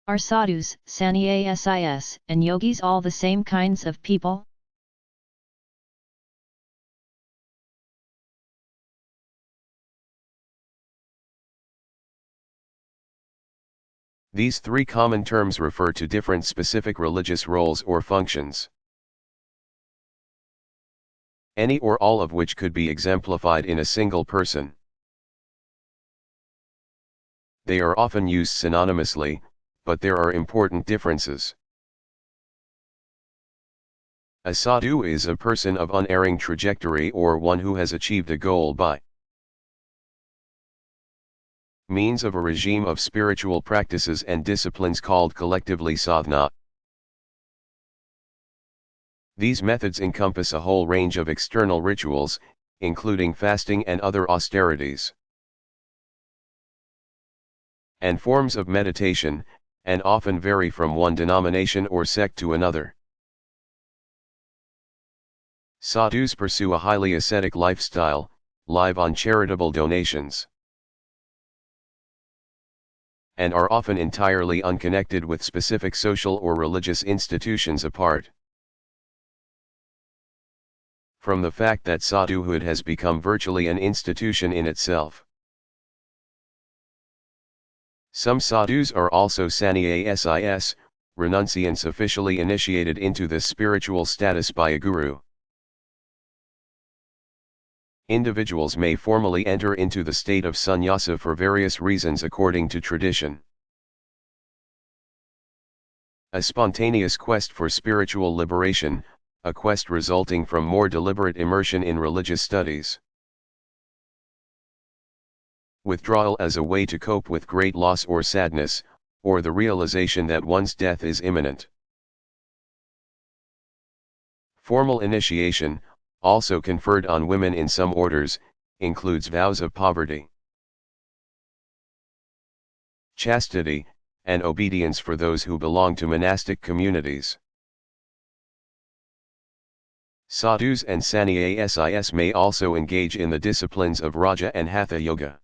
Are sadhus, sannyas, and yogis all the same kinds of people? These three common terms refer to different specific religious roles or functions, any or all of which could be exemplified in a single person. They are often used synonymously, but there are important differences. A sadhu is a person of unerring trajectory or one who has achieved a goal by means of a regime of spiritual practices and disciplines called collectively sadhana. These methods encompass a whole range of external rituals, including fasting and other austerities, and forms of meditation, and often vary from one denomination or sect to another. Sadhus pursue a highly ascetic lifestyle, live on charitable donations, and are often entirely unconnected with specific social or religious institutions apart from the fact that sadhuhood has become virtually an institution in itself. Some sadhus are also sannyas, renunciants officially initiated into this spiritual status by a guru. Individuals may formally enter into the state of sannyasa for various reasons according to tradition. A spontaneous quest for spiritual liberation, a quest resulting from more deliberate immersion in religious studies. Withdrawal as a way to cope with great loss or sadness, or the realization that one's death is imminent. Formal initiation, also conferred on women in some orders, includes vows of poverty, chastity, and obedience for those who belong to monastic communities. Sadhus and sannyas may also engage in the disciplines of Raja and Hatha Yoga.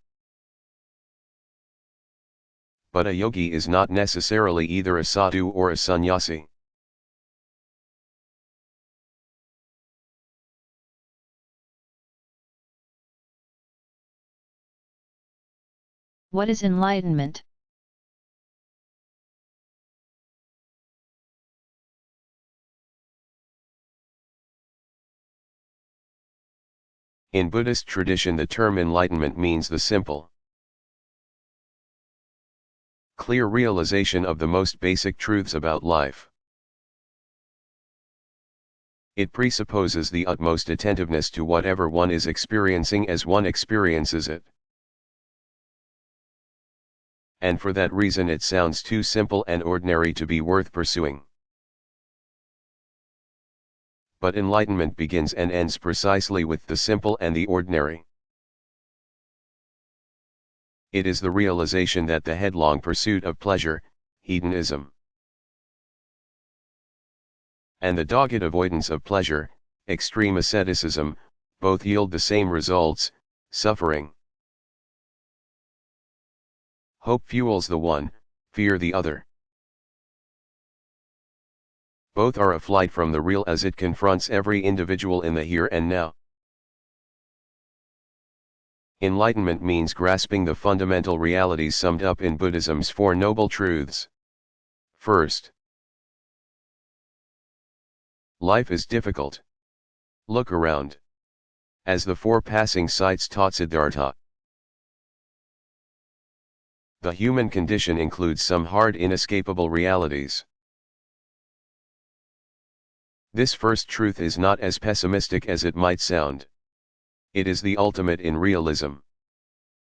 But a yogi is not necessarily either a sadhu or a sannyasi. What is enlightenment? In Buddhist tradition, the term enlightenment means the simple, clear realization of the most basic truths about life. It presupposes the utmost attentiveness to whatever one is experiencing as one experiences it. And for that reason it sounds too simple and ordinary to be worth pursuing. But enlightenment begins and ends precisely with the simple and the ordinary. It is the realization that the headlong pursuit of pleasure, hedonism, and the dogged avoidance of pleasure, extreme asceticism, both yield the same results: suffering. Hope fuels the one, fear the other. Both are a flight from the real as it confronts every individual in the here and now. Enlightenment means grasping the fundamental realities summed up in Buddhism's Four Noble Truths. First, life is difficult. Look around. As the four passing sights taught Siddhartha, the human condition includes some hard, inescapable realities. This first truth is not as pessimistic as it might sound. It is the ultimate in realism.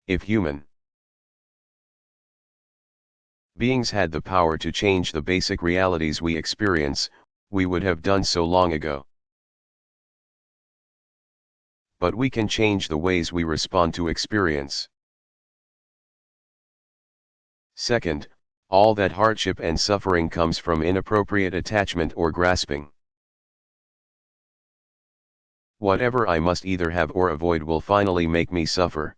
If human beings had the power to change the basic realities we experience, we would have done so long ago. But we can change the ways we respond to experience. Second, all that hardship and suffering comes from inappropriate attachment or grasping. Whatever I must either have or avoid will finally make me suffer.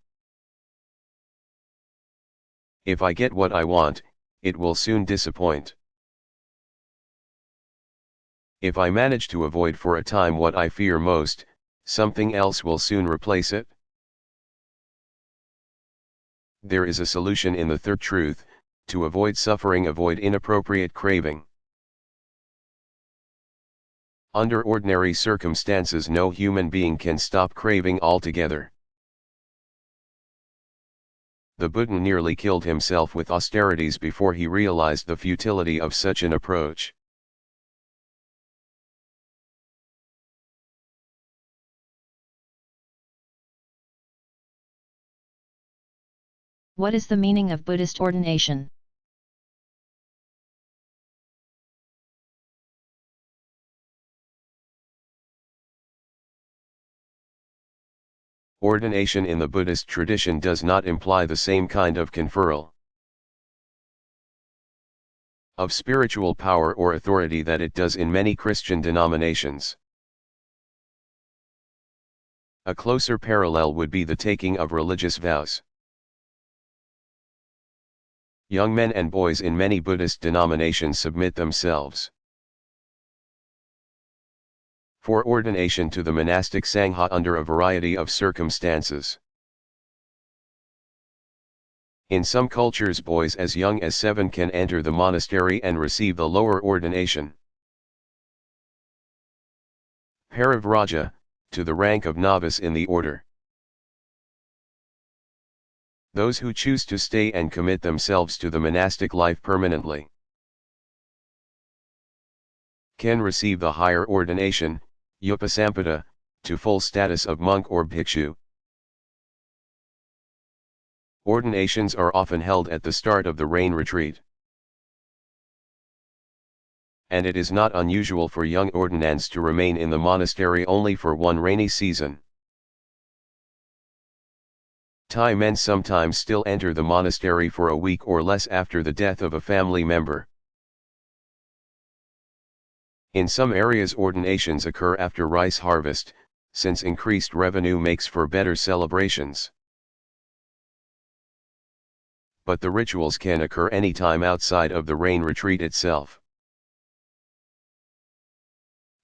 If I get what I want, it will soon disappoint. If I manage to avoid for a time what I fear most, something else will soon replace it. There is a solution in the third truth: to avoid suffering, avoid inappropriate craving. Under ordinary circumstances, no human being can stop craving altogether. The Buddha nearly killed himself with austerities before he realized the futility of such an approach. What is the meaning of Buddhist ordination? Ordination in the Buddhist tradition does not imply the same kind of conferral of spiritual power or authority that it does in many Christian denominations. A closer parallel would be the taking of religious vows. Young men and boys in many Buddhist denominations submit themselves for ordination to the monastic sangha under a variety of circumstances. In some cultures, boys as young as 7 can enter the monastery and receive the lower ordination, Parivraja, to the rank of novice in the order. Those who choose to stay and commit themselves to the monastic life permanently can receive the higher ordination, Upasampada, to full status of monk or bhikshu. Ordinations are often held at the start of the rain retreat, and it is not unusual for young ordinands to remain in the monastery only for one rainy season. Thai men sometimes still enter the monastery for a week or less after the death of a family member. In some areas, ordinations occur after rice harvest, since increased revenue makes for better celebrations. But the rituals can occur anytime outside of the rain retreat itself.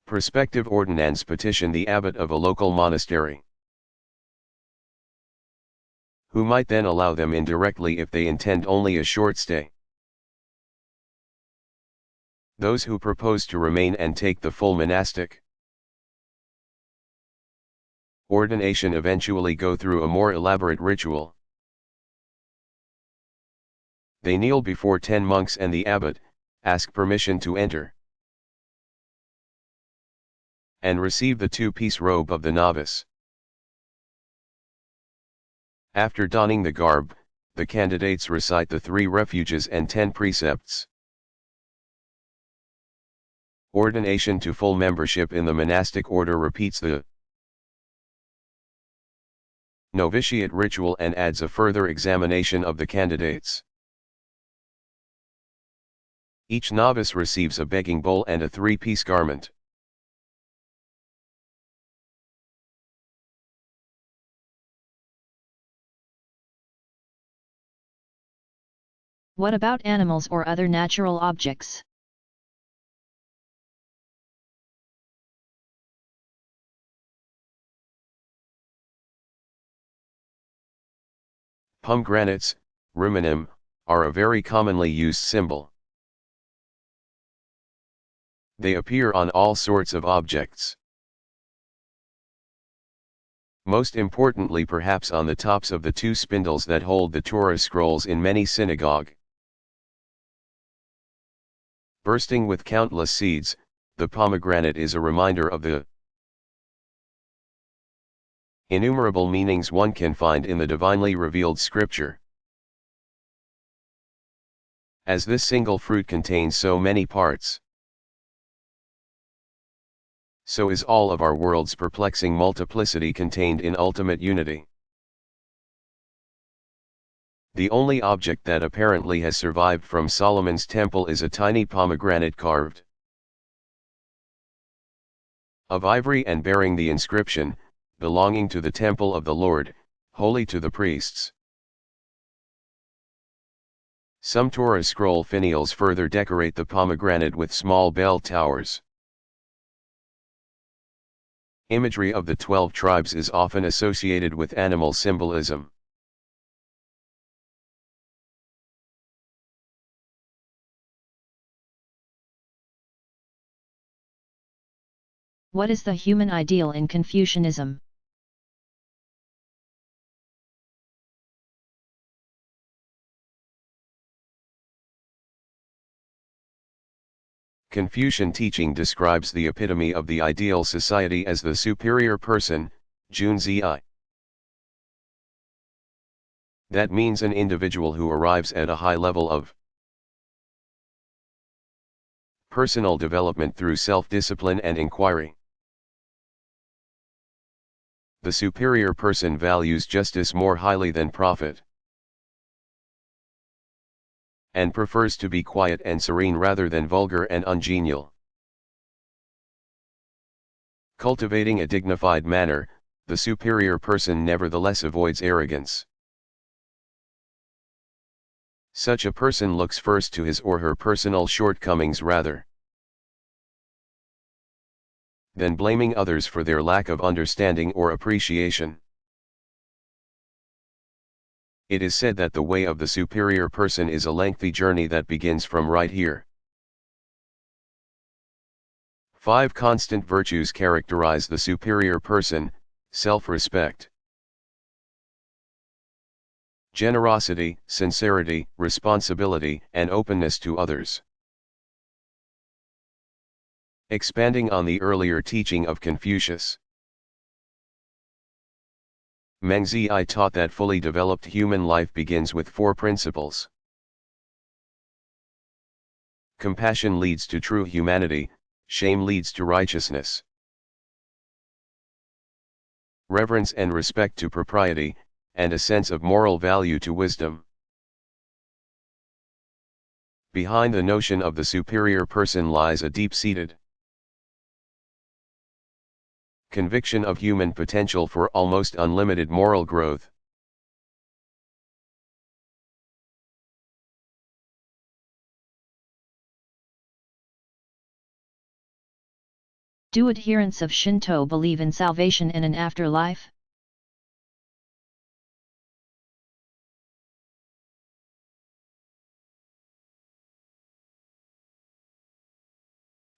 Prospective ordinands petition the abbot of a local monastery, who might then allow them indirectly if they intend only a short stay. Those who propose to remain and take the full monastic ordination eventually go through a more elaborate ritual. They kneel before 10 monks and the abbot, ask permission to enter, and receive the 2-piece robe of the novice. After donning the garb, the candidates recite the 3 refuges and 10 precepts. Ordination to full membership in the monastic order repeats the novitiate ritual and adds a further examination of the candidates. Each novice receives a begging bowl and a 3-piece garment. What about animals or other natural objects? Pomegranates, ruminum, are a very commonly used symbol. They appear on all sorts of objects. Most importantly, perhaps, on the tops of the 2 spindles that hold the Torah scrolls in many synagogues. Bursting with countless seeds, the pomegranate is a reminder of the innumerable meanings one can find in the divinely revealed scripture. As this single fruit contains so many parts, so is all of our world's perplexing multiplicity contained in ultimate unity. The only object that apparently has survived from Solomon's temple is a tiny pomegranate carved of ivory and bearing the inscription, belonging to the temple of the Lord, holy to the priests. Some Torah scroll finials further decorate the pomegranate with small bell towers. Imagery of the 12 tribes is often associated with animal symbolism. What is the human ideal in Confucianism? Confucian teaching describes the epitome of the ideal society as the superior person, Junzi. That means an individual who arrives at a high level of personal development through self-discipline and inquiry. The superior person values justice more highly than profit, and prefers to be quiet and serene rather than vulgar and ungenial. Cultivating a dignified manner, the superior person nevertheless avoids arrogance. Such a person looks first to his or her personal shortcomings rather than blaming others for their lack of understanding or appreciation. It is said that the way of the superior person is a lengthy journey that begins from right here. 5 constant virtues characterize the superior person: self-respect, generosity, sincerity, responsibility, and openness to others. Expanding on the earlier teaching of Confucius, Meng Zi taught that fully developed human life begins with 4 principles. Compassion leads to true humanity, shame leads to righteousness. Reverence and respect to propriety, and a sense of moral value to wisdom. Behind the notion of the superior person lies a deep-seated conviction of human potential for almost unlimited moral growth. Do adherents of Shinto believe in salvation in an afterlife?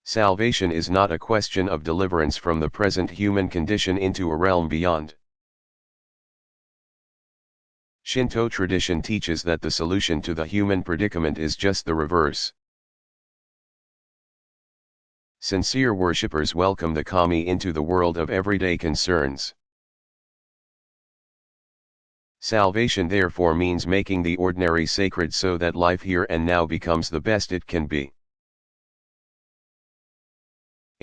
Salvation is not a question of deliverance from the present human condition into a realm beyond. Shinto tradition teaches that the solution to the human predicament is just the reverse. Sincere worshippers welcome the kami into the world of everyday concerns. Salvation therefore means making the ordinary sacred so that life here and now becomes the best it can be.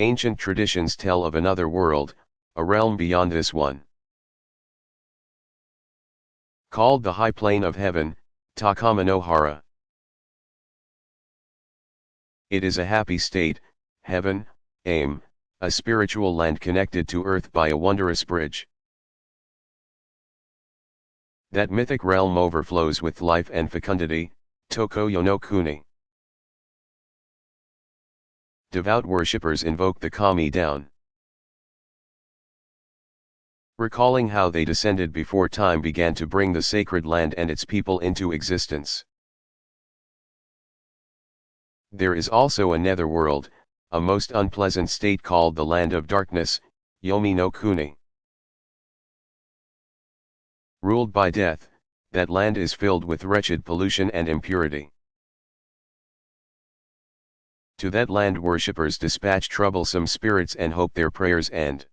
Ancient traditions tell of another world, a realm beyond this one, called the high plane of heaven, Takama no Hara. It is a happy state, heaven, aim, a spiritual land connected to earth by a wondrous bridge. That mythic realm overflows with life and fecundity, Tokoyo no Kuni. Devout worshippers invoke the kami down, recalling how they descended before time began to bring the sacred land and its people into existence. There is also a netherworld, a most unpleasant state called the land of darkness, Yomi no Kuni. Ruled by death, that land is filled with wretched pollution and impurity. To that land worshippers dispatch troublesome spirits and hope their prayers and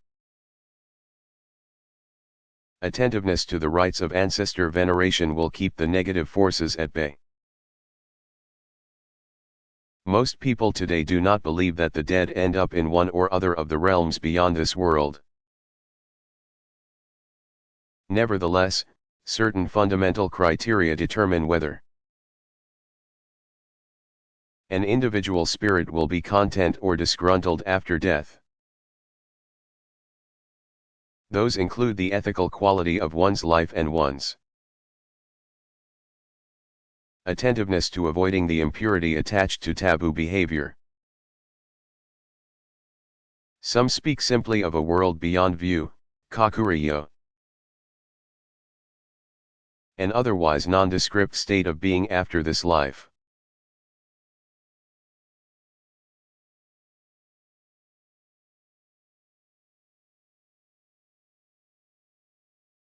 attentiveness to the rites of ancestor veneration will keep the negative forces at bay. Most people today do not believe that the dead end up in one or other of the realms beyond this world. Nevertheless, certain fundamental criteria determine whether an individual spirit will be content or disgruntled after death. Those include the ethical quality of one's life and one's attentiveness to avoiding the impurity attached to taboo behavior. Some speak simply of a world beyond view, kakuriyo, an otherwise nondescript state of being after this life.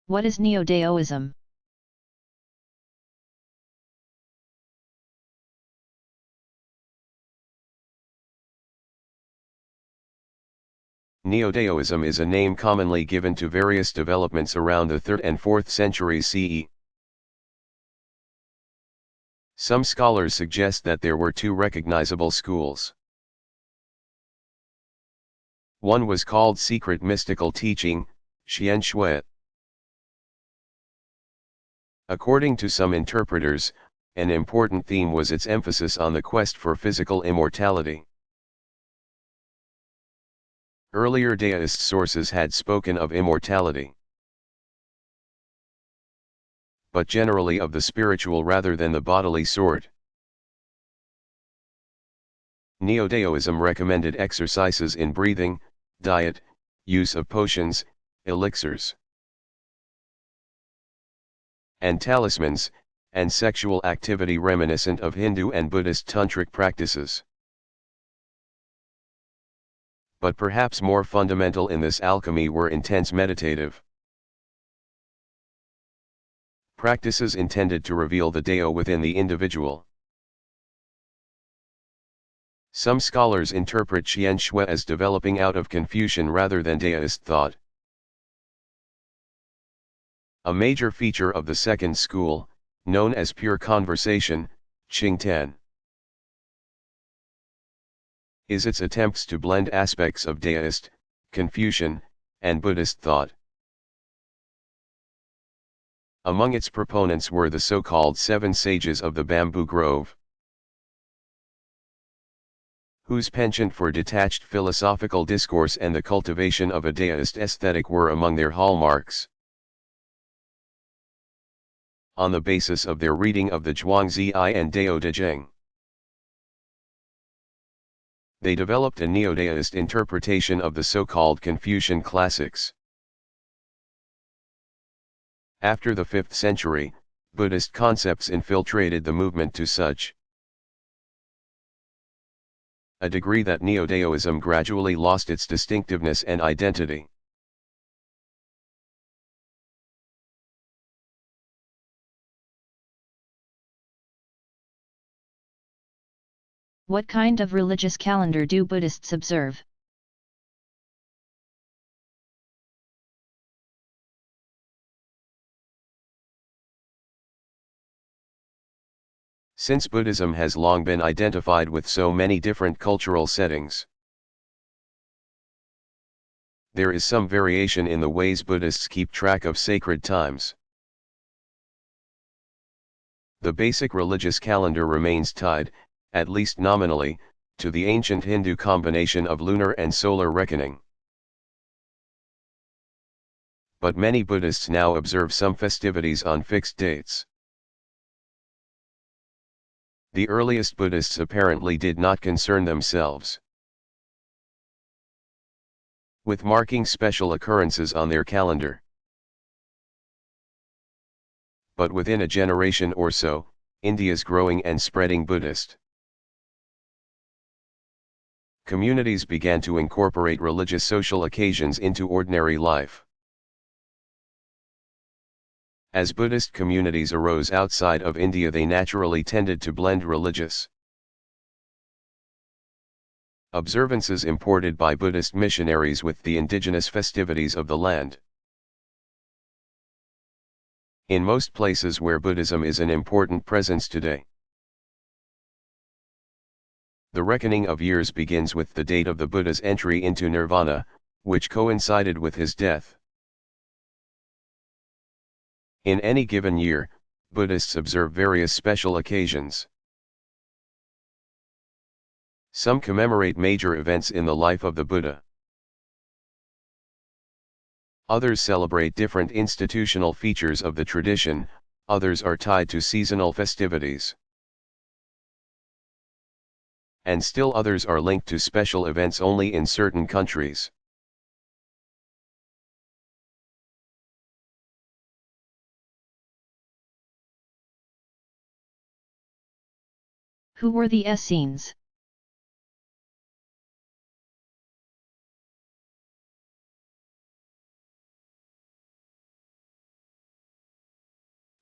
What is Neo-Daoism? Neo-Daoism is a name commonly given to various developments around the 3rd and 4th centuries CE. Some scholars suggest that there were two recognizable schools. One was called secret mystical teaching, Xian Shui. According to some interpreters, an important theme was its emphasis on the quest for physical immortality. Earlier Daoist sources had spoken of immortality, but generally of the spiritual rather than the bodily sort. Neo-Daoism recommended exercises in breathing, diet, use of potions, elixirs, and talismans, and sexual activity reminiscent of Hindu and Buddhist tantric practices. But perhaps more fundamental in this alchemy were intense meditative practices intended to reveal the Dao within the individual. Some scholars interpret Xian Shui as developing out of Confucian rather than Daoist thought. A major feature of the second school, known as pure conversation, Qingtian, is its attempts to blend aspects of Daoist, Confucian, and Buddhist thought. Among its proponents were the so-called 7 sages of the bamboo grove, whose penchant for detached philosophical discourse and the cultivation of a Daoist aesthetic were among their hallmarks. On the basis of their reading of the Zhuangzi and Dao De Jing, they developed a neo-Daoist interpretation of the so-called Confucian classics. After the 5th century, Buddhist concepts infiltrated the movement to such a degree that Neo-Daoism gradually lost its distinctiveness and identity. What kind of religious calendar do Buddhists observe? Since Buddhism has long been identified with so many different cultural settings, there is some variation in the ways Buddhists keep track of sacred times. The basic religious calendar remains tied, at least nominally, to the ancient Hindu combination of lunar and solar reckoning. But many Buddhists now observe some festivities on fixed dates. The earliest Buddhists apparently did not concern themselves with marking special occurrences on their calendar. But within a generation or so, India's growing and spreading Buddhist communities began to incorporate religious social occasions into ordinary life. As Buddhist communities arose outside of India, they naturally tended to blend religious observances imported by Buddhist missionaries with the indigenous festivities of the land. In most places where Buddhism is an important presence today, the reckoning of years begins with the date of the Buddha's entry into nirvana, which coincided with his death. In any given year, Buddhists observe various special occasions. Some commemorate major events in the life of the Buddha. Others celebrate different institutional features of the tradition, others are tied to seasonal festivities. and still others are linked to special events only in certain countries. Who were the Essenes?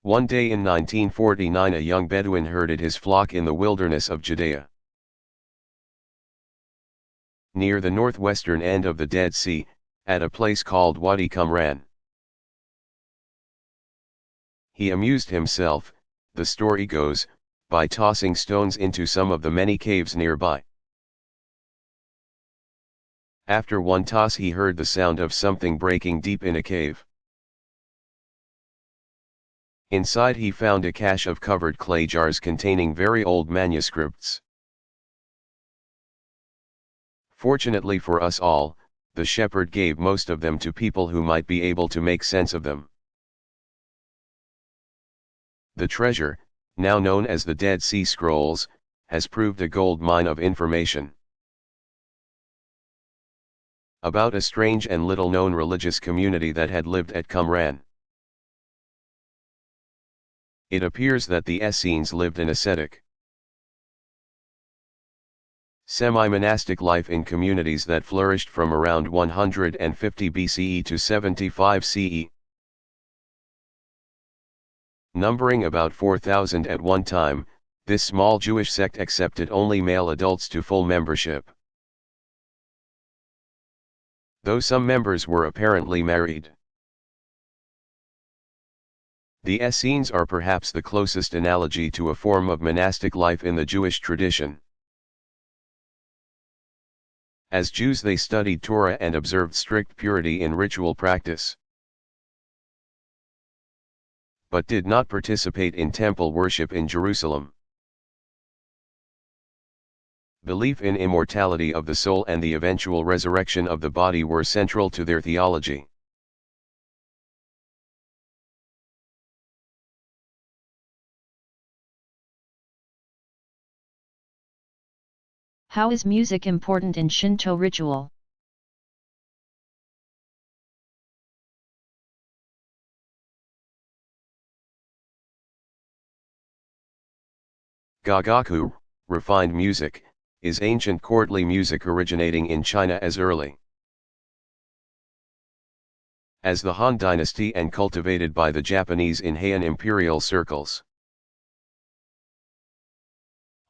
One day in 1949 a young Bedouin herded his flock in the wilderness of Judea. Near the northwestern end of the Dead Sea, at a place called Wadi Qumran. He amused himself, the story goes, by tossing stones into some of the many caves nearby. After one toss he heard the sound of something breaking deep in a cave. Inside he found a cache of covered clay jars containing very old manuscripts. Fortunately for us all, the shepherd gave most of them to people who might be able to make sense of them. The treasure, now known as the Dead Sea Scrolls, has proved a gold mine of information about a strange and little-known religious community that had lived at Qumran. It appears that the Essenes lived an ascetic, semi-monastic life in communities that flourished from around 150 BCE to 75 CE. Numbering about 4,000 at one time, this small Jewish sect accepted only male adults to full membership, though some members were apparently married. The Essenes are perhaps the closest analogy to a form of monastic life in the Jewish tradition. As Jews they studied Torah and observed strict purity in ritual practice, but did not participate in temple worship in Jerusalem. Belief in immortality of the soul and the eventual resurrection of the body were central to their theology. How is music important in Shinto ritual? Gagaku, refined music, is ancient courtly music originating in China as early as the Han Dynasty and cultivated by the Japanese in Heian imperial circles.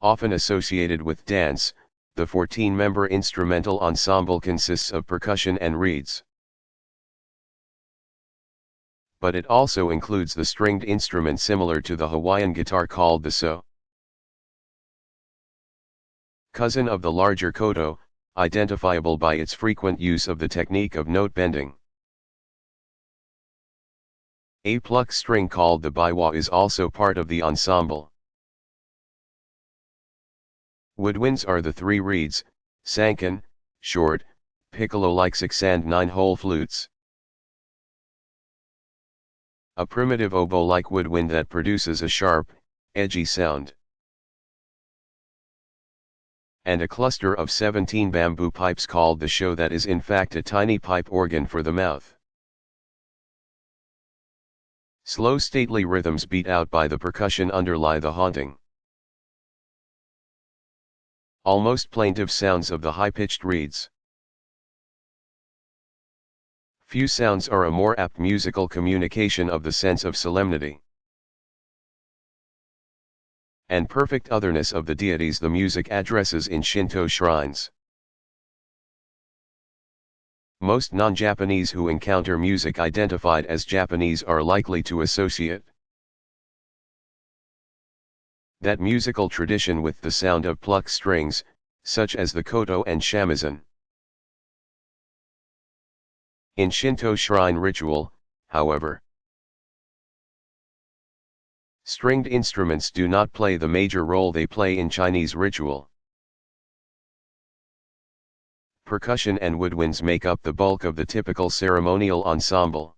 Often associated with dance, the 14-member instrumental ensemble consists of percussion and reeds. But it also includes the stringed instrument similar to the Hawaiian guitar called the so. Cousin of the larger koto, identifiable by its frequent use of the technique of note bending. A pluck string called the baiwa is also part of the ensemble. Woodwinds are the three reeds, sankan, short, piccolo-like 6 and 9-hole flutes. A primitive oboe-like woodwind that produces a sharp, edgy sound. And a cluster of 17 bamboo pipes called the sho that is in fact a tiny pipe organ for the mouth. Slow stately rhythms beat out by the percussion underlie the haunting, almost plaintive sounds of the high-pitched reeds. Few sounds are a more apt musical communication of the sense of solemnity and perfect otherness of the deities the music addresses in Shinto shrines. Most non-Japanese who encounter music identified as Japanese are likely to associate that musical tradition with the sound of pluck strings, such as the koto and shamisen. In Shinto shrine ritual, however, stringed instruments do not play the major role they play in Chinese ritual. Percussion and woodwinds make up the bulk of the typical ceremonial ensemble.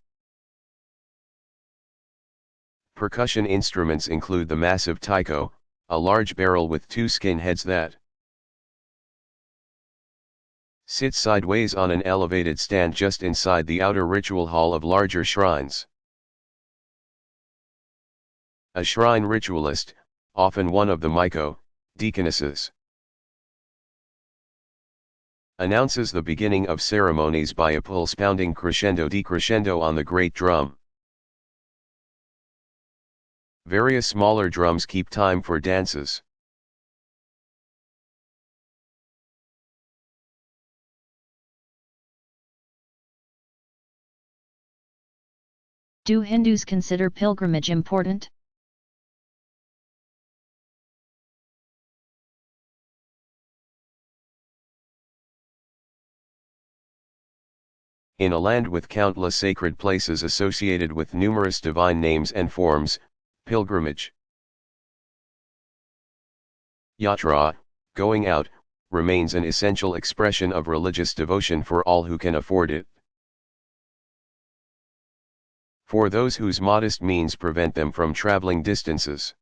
Percussion instruments include the massive taiko, a large barrel with two skin heads that Sit sideways on an elevated stand just inside the outer ritual hall of larger shrines. A shrine ritualist, often one of the Miko, deaconesses, announces the beginning of ceremonies by a pulse-pounding crescendo-decrescendo on the great drum. Various smaller drums keep time for dances. Do Hindus consider pilgrimage important? In a land with countless sacred places associated with numerous divine names and forms, pilgrimage, yatra, going out, remains an essential expression of religious devotion for all who can afford it. For those whose modest means prevent them from traveling distances,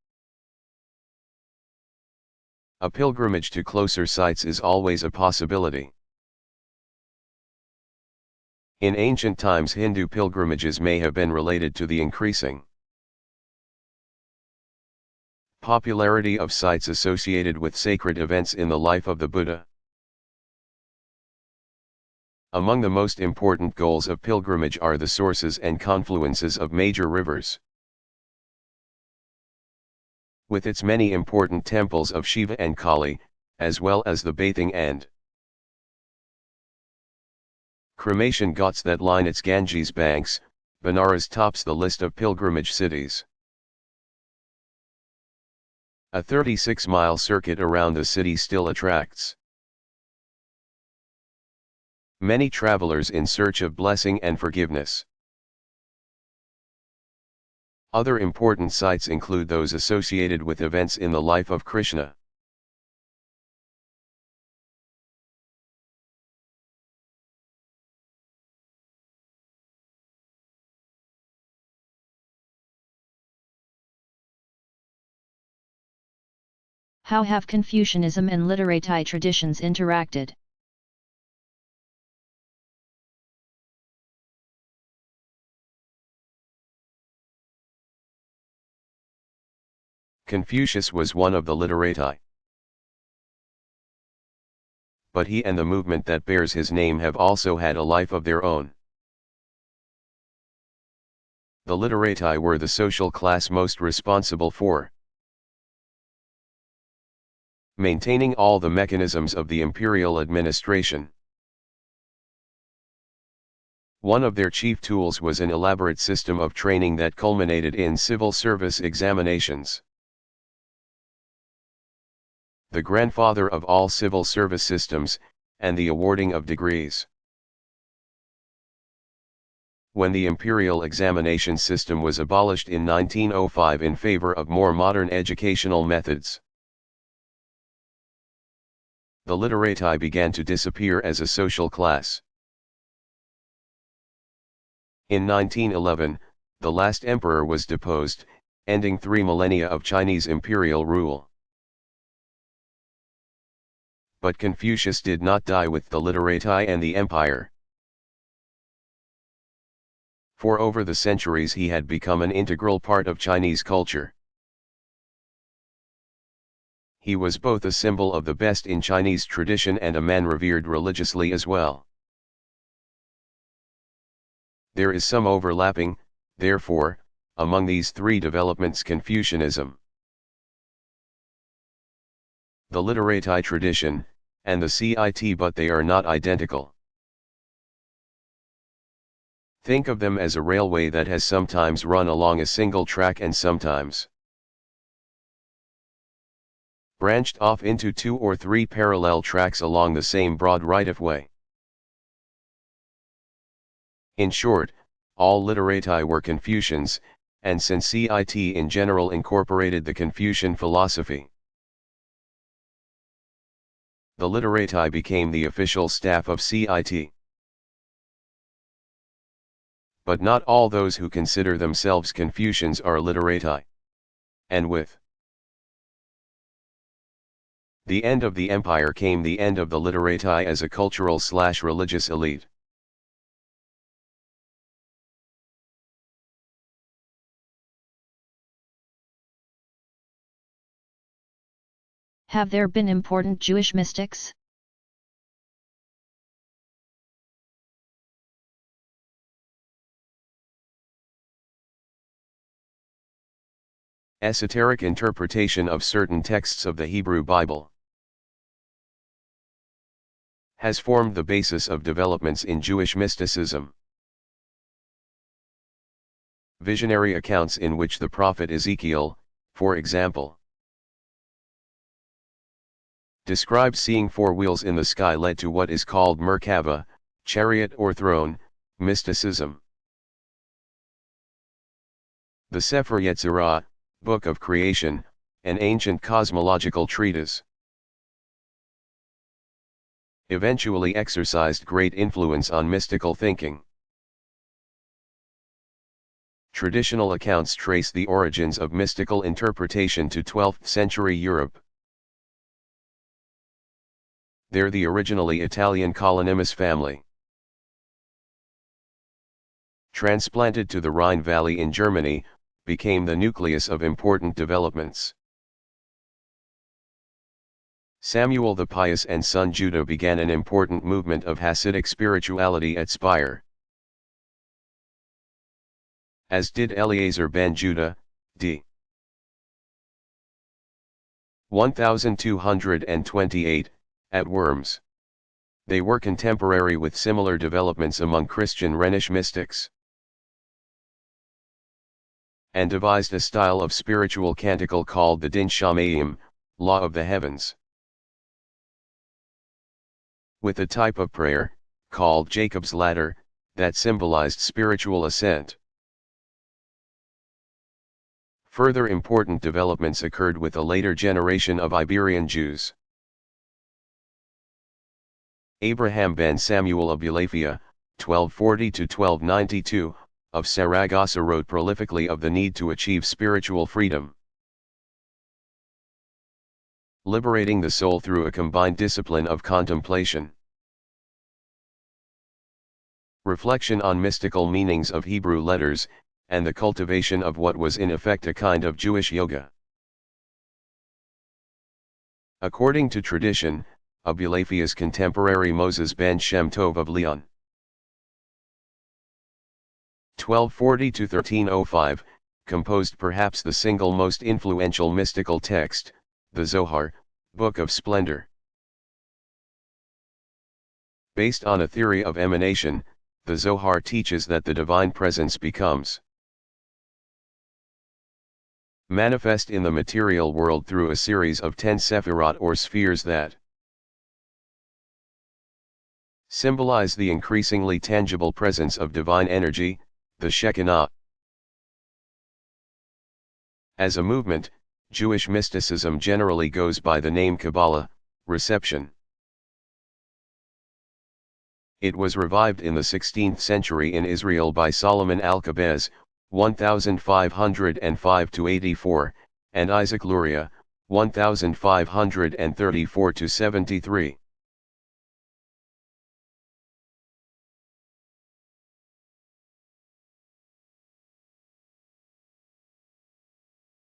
a pilgrimage to closer sites is always a possibility. In ancient times, Hindu pilgrimages may have been related to the increasing popularity of sites associated with sacred events in the life of the Buddha. Among the most important goals of pilgrimage are the sources and confluences of major rivers. With its many important temples of Shiva and Kali, as well as the bathing and cremation ghats that line its Ganges banks, Benares tops the list of pilgrimage cities. A 36-mile circuit around the city still attracts many travelers in search of blessing and forgiveness. Other important sites include those associated with events in the life of Krishna. How have Confucianism and literati traditions interacted? Confucius was one of the literati. But he and the movement that bears his name have also had a life of their own. The literati were the social class most responsible for maintaining all the mechanisms of the imperial administration. One of their chief tools was an elaborate system of training that culminated in civil service examinations. The grandfather of all civil service systems, and the awarding of degrees. When the imperial examination system was abolished in 1905 in favor of more modern educational methods, the literati began to disappear as a social class. In 1911, the last emperor was deposed, ending 3 millennia of Chinese imperial rule. But Confucius did not die with the literati and the empire. For over the centuries he had become an integral part of Chinese culture. He was both a symbol of the best in Chinese tradition and a man revered religiously as well. There is some overlapping, therefore, among these three developments: Confucianism, the literati tradition, and the CIT, but they are not identical. Think of them as a railway that has sometimes run along a single track and sometimes branched off into 2 or 3 parallel tracks along the same broad right-of-way. In short, all literati were Confucians, and since CIT in general incorporated the Confucian philosophy, the literati became the official staff of CIT. But not all those who consider themselves Confucians are literati. And with The end of the empire came the end of the literati as a cultural/religious elite. Have there been important Jewish mystics? Esoteric interpretation of certain texts of the Hebrew Bible has formed the basis of developments in Jewish mysticism. Visionary accounts in which the prophet Ezekiel, for example, described seeing four wheels in the sky led to what is called Merkava, chariot or throne, mysticism. The Sefer Yetzirah, Book of Creation, an ancient cosmological treatise, eventually exercised great influence on mystical thinking. Traditional accounts trace the origins of mystical interpretation to 12th century Europe. They're the originally Italian Colonimus family. Transplanted to the Rhine Valley in Germany, became the nucleus of important developments. Samuel the Pious and son Judah began an important movement of Hasidic spirituality at Speyer, as did Eliezer ben Judah, d. 1228, at Worms. They were contemporary with similar developments among Christian Rhenish mystics, and devised a style of spiritual canticle called the Din Shamayim, Law of the Heavens, with a type of prayer, called Jacob's Ladder, that symbolized spiritual ascent. Further important developments occurred with a later generation of Iberian Jews. Abraham ben Samuel of Abulafia, 1240–1292, of Saragossa wrote prolifically of the need to achieve spiritual freedom, liberating the soul through a combined discipline of contemplation, reflection on mystical meanings of Hebrew letters, and the cultivation of what was in effect a kind of Jewish yoga. According to tradition, Abulafia's contemporary Moses ben Shem Tov of Leon, 1240–1305, composed perhaps the single most influential mystical text, the Zohar, Book of Splendor. Based on a theory of emanation, the Zohar teaches that the divine presence becomes manifest in the material world through a series of 10 sephirot or spheres that symbolize the increasingly tangible presence of divine energy, the Shekinah. As a movement, Jewish mysticism generally goes by the name Kabbalah, reception. It was revived in the 16th century in Israel by Solomon Alcabez, 1505–84, and Isaac Luria, 1534–73.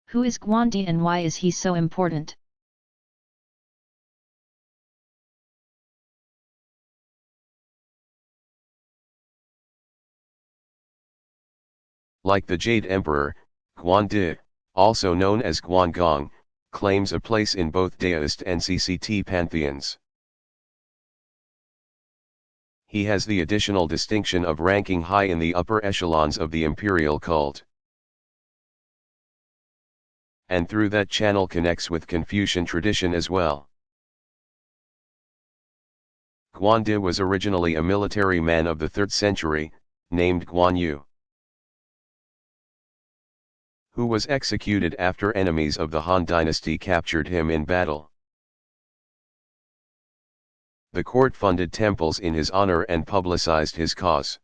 Who is Gwandi and why is he so important? Like the Jade Emperor, Gwandi, also known as Gwangong, claims a place in both Daoist and CCT pantheons. He has the additional distinction of ranking high in the upper echelons of the imperial cult, and through that channel connects with Confucian tradition as well. Gwandi was originally a military man of the 3rd century, named Guan Yu, who was executed after enemies of the Han dynasty captured him in battle. The court funded temples in his honor and publicized his cause.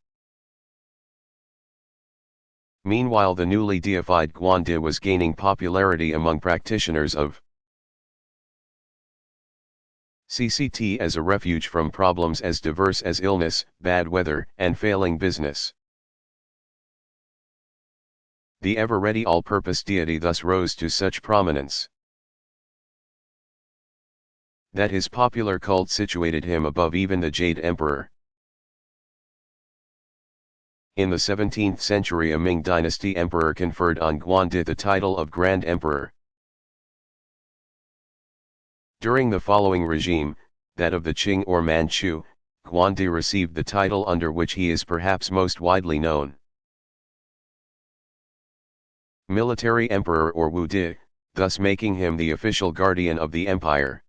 Meanwhile, the newly deified Gwandi was gaining popularity among practitioners of CCT as a refuge from problems as diverse as illness, bad weather, and failing business. The ever-ready all-purpose deity thus rose to such prominence that his popular cult situated him above even the Jade Emperor. In the 17th century, a Ming dynasty emperor conferred on Guandi the title of Grand Emperor. During the following regime, that of the Qing or Manchu, Guandi received the title under which he is perhaps most widely known. Military Emperor or Wu Di, thus making him the official guardian of the empire.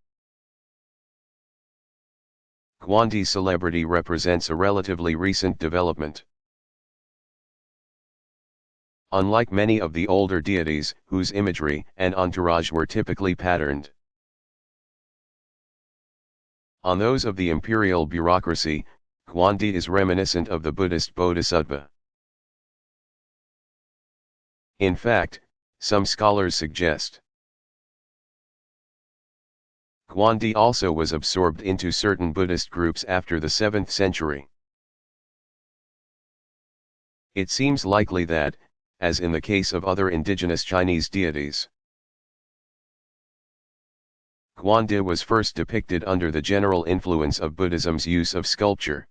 Guandi's celebrity represents a relatively recent development. Unlike many of the older deities, whose imagery and entourage were typically patterned on those of the imperial bureaucracy, Guandi is reminiscent of the Buddhist bodhisattva. In fact, some scholars suggest Guandi also was absorbed into certain Buddhist groups after the 7th century. It seems likely that, as in the case of other indigenous Chinese deities, Guandi was first depicted under the general influence of Buddhism's use of sculpture.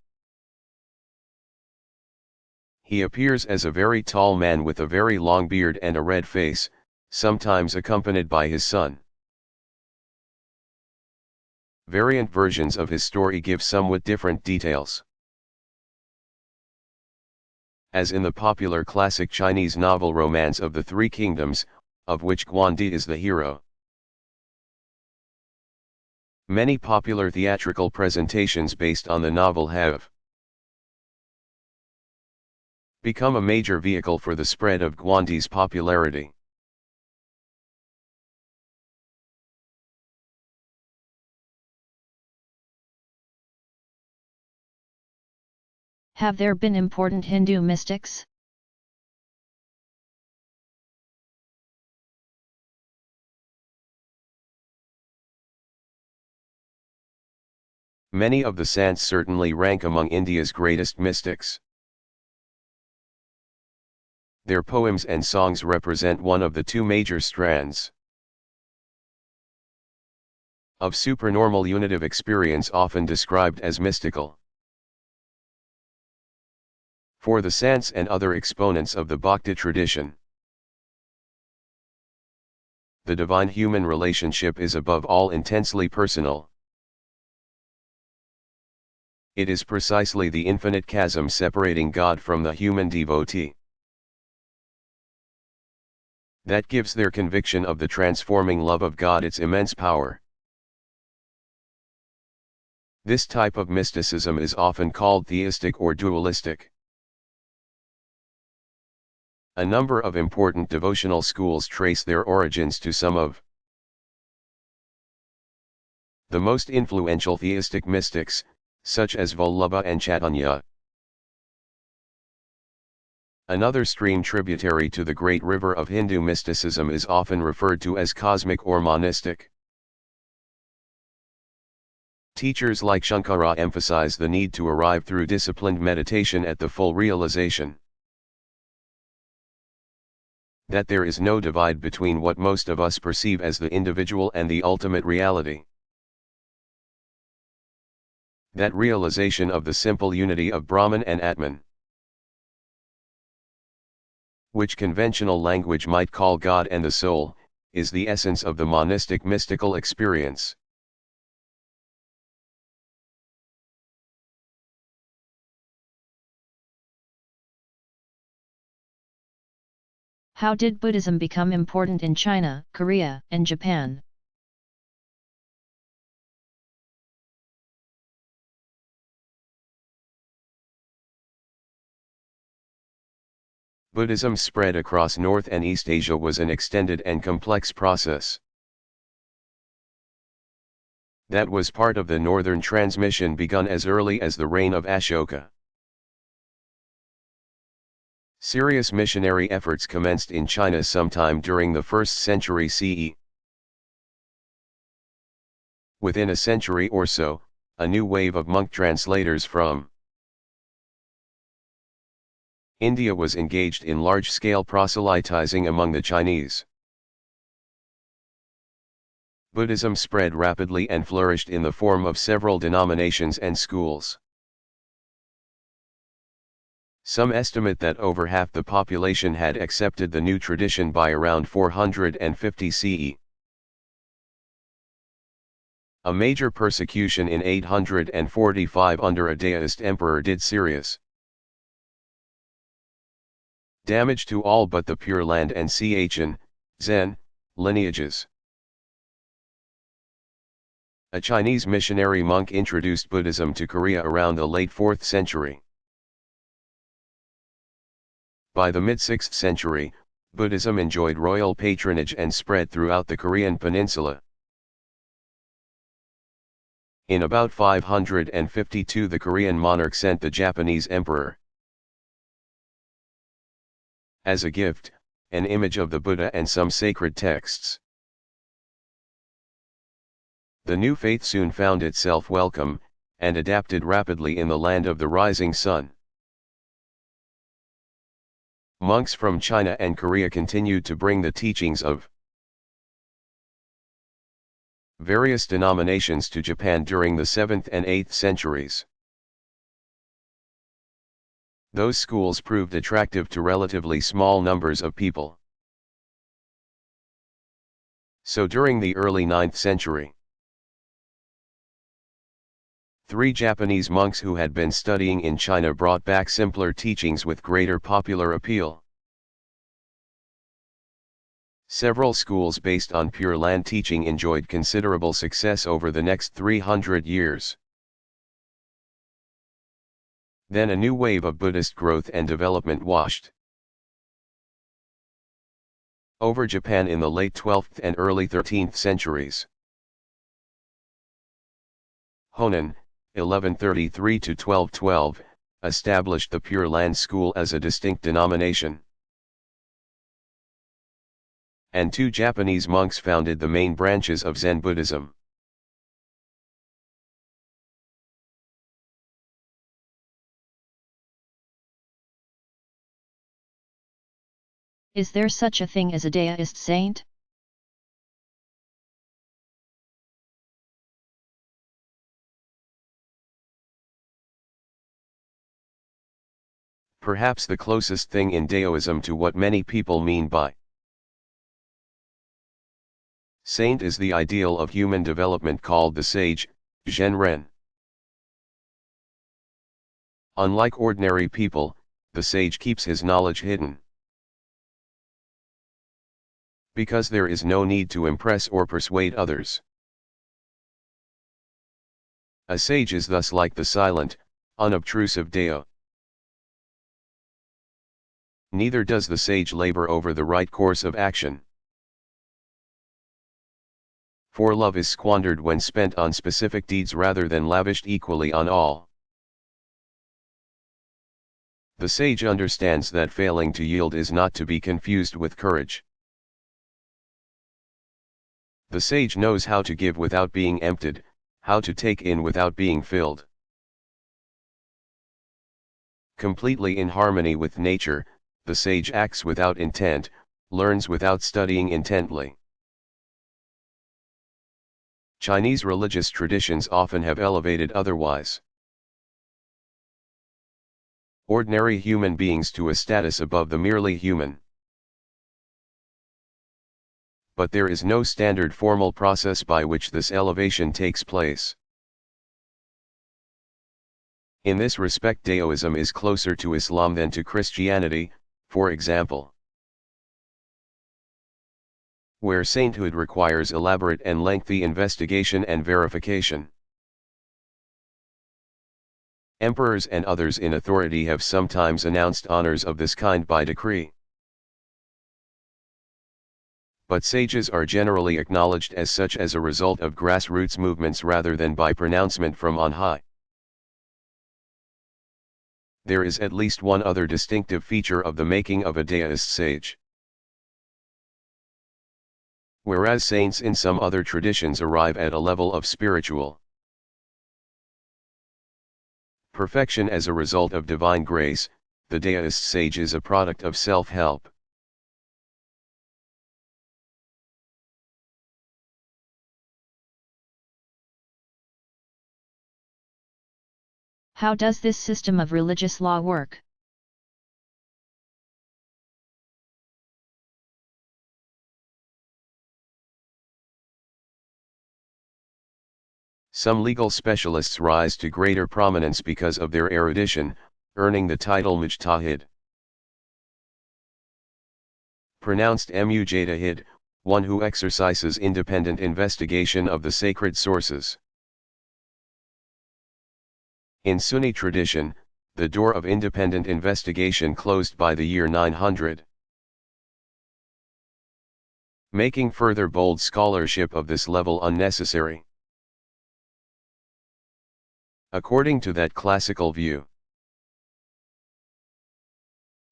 He appears as a very tall man with a very long beard and a red face, sometimes accompanied by his son. Variant versions of his story give somewhat different details. As in the popular classic Chinese novel Romance of the Three Kingdoms, of which Guandi is the hero. Many popular theatrical presentations based on the novel have become a major vehicle for the spread of Guandi's popularity. Have there been important Hindu mystics? Many of the Sants certainly rank among India's greatest mystics. Their poems and songs represent one of the two major strands of supernormal unitive experience, often described as mystical. For the Sants and other exponents of the Bhakti tradition, the divine-human relationship is above all intensely personal. It is precisely the infinite chasm separating God from the human devotee that gives their conviction of the transforming love of God its immense power. This type of mysticism is often called theistic or dualistic. A number of important devotional schools trace their origins to some of the most influential theistic mystics, such as Vallabha and Chaitanya. Another stream tributary to the great river of Hindu mysticism is often referred to as cosmic or monistic. Teachers like Shankara emphasize the need to arrive through disciplined meditation at the full realization that there is no divide between what most of us perceive as the individual and the ultimate reality. That realization of the simple unity of Brahman and Atman, which conventional language might call God and the soul, is the essence of the monistic mystical experience. How did Buddhism become important in China, Korea, and Japan? Buddhism's spread across North and East Asia was an extended and complex process that was part of the northern transmission begun as early as the reign of Ashoka. Serious missionary efforts commenced in China sometime during the 1st century CE. Within a century or so, a new wave of monk translators from India was engaged in large-scale proselytizing among the Chinese. Buddhism spread rapidly and flourished in the form of several denominations and schools. Some estimate that over half the population had accepted the new tradition by around 450 CE. A major persecution in 845 under a deist emperor did serious damage to all but the Pure Land and Chen, Zen, lineages. A Chinese missionary monk introduced Buddhism to Korea around the late 4th century. By the mid-6th century, Buddhism enjoyed royal patronage and spread throughout the Korean peninsula. In about 552 the Korean monarch sent the Japanese emperor as a gift, an image of the Buddha and some sacred texts. The new faith soon found itself welcome, and adapted rapidly in the land of the rising sun. Monks from China and Korea continued to bring the teachings of various denominations to Japan during the 7th and 8th centuries. Those schools proved attractive to relatively small numbers of people. So during the early 9th century, 3 Japanese monks who had been studying in China brought back simpler teachings with greater popular appeal. Several schools based on Pure Land teaching enjoyed considerable success over the next 300 years. Then a new wave of Buddhist growth and development washed over Japan in the late 12th and early 13th centuries. Honen, 1133 to 1212, established the Pure Land School as a distinct denomination. And 2 Japanese monks founded the main branches of Zen Buddhism. Is there such a thing as a deist saint? Perhaps the closest thing in Daoism to what many people mean by saint is the ideal of human development called the sage, Zhenren. Unlike ordinary people, the sage keeps his knowledge hidden. Because there is no need to impress or persuade others. A sage is thus like the silent, unobtrusive Dao. Neither does the sage labor over the right course of action. For love is squandered when spent on specific deeds rather than lavished equally on all. The sage understands that failing to yield is not to be confused with courage. The sage knows how to give without being emptied, how to take in without being filled. Completely in harmony with nature, the sage acts without intent, learns without studying intently. Chinese religious traditions often have elevated otherwise ordinary human beings to a status above the merely human. But there is no standard formal process by which this elevation takes place. In this respect, Daoism is closer to Islam than to Christianity, for example, where sainthood requires elaborate and lengthy investigation and verification. Emperors and others in authority have sometimes announced honors of this kind by decree. But sages are generally acknowledged as such as a result of grassroots movements rather than by pronouncement from on high. There is at least one other distinctive feature of the making of a deist sage. whereas saints in some other traditions arrive at a level of spiritual perfection as a result of divine grace. The deist sage is a product of self-help. How does this system of religious law work? Some legal specialists rise to greater prominence because of their erudition, earning the title mujtahid. Pronounced mujtahid, one who exercises independent investigation of the sacred sources. In Sunni tradition, the door of independent investigation closed by the year 900. Making further bold scholarship of this level unnecessary. According to that classical view,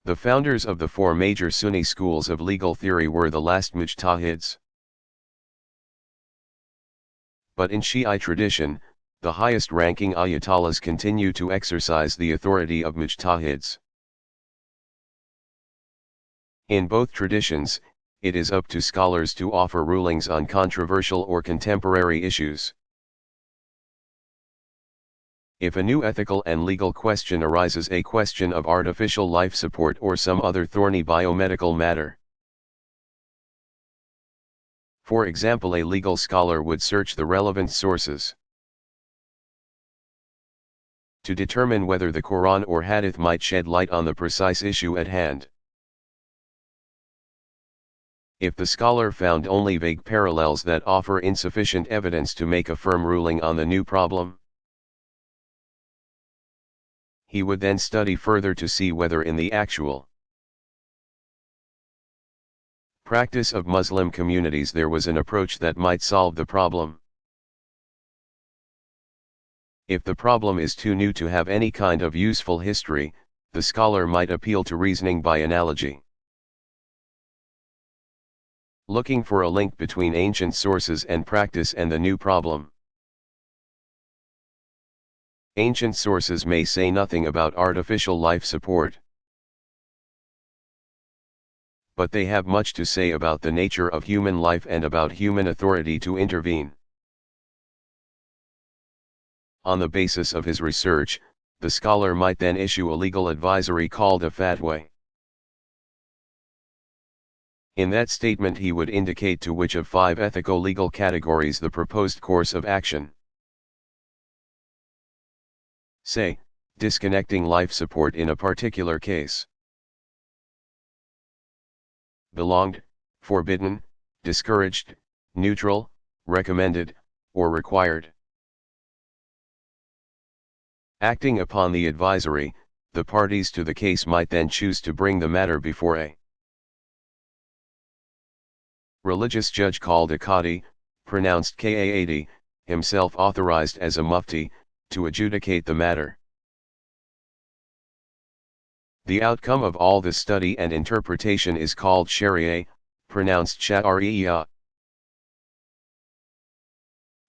the founders of the four major Sunni schools of legal theory were the last mujtahids. But in Shi'i tradition, the highest-ranking ayatollahs continue to exercise the authority of mujtahids. In both traditions, it is up to scholars to offer rulings on controversial or contemporary issues. If a new ethical and legal question arises, a question of artificial life support or some other thorny biomedical matter. For example, a legal scholar would search the relevant sources to determine whether the Quran or Hadith might shed light on the precise issue at hand. If the scholar found only vague parallels that offer insufficient evidence to make a firm ruling on the new problem, he would then study further to see whether in the actual practice of Muslim communities there was an approach that might solve the problem. If the problem is too new to have any kind of useful history, the scholar might appeal to reasoning by analogy, looking for a link between ancient sources and practice and the new problem. Ancient sources may say nothing about artificial life support, but they have much to say about the nature of human life and about human authority to intervene. On the basis of his research, the scholar might then issue a legal advisory called a fatwa. In that statement he would indicate to which of 5 ethico-legal categories the proposed course of action, say, disconnecting life support in a particular case, belonged, forbidden, discouraged, neutral, recommended, or required. Acting upon the advisory, the parties to the case might then choose to bring the matter before a religious judge called a qadi, pronounced Kaadi, himself authorized as a mufti, to adjudicate the matter. The outcome of all this study and interpretation is called Sharia, pronounced Shari'iyah.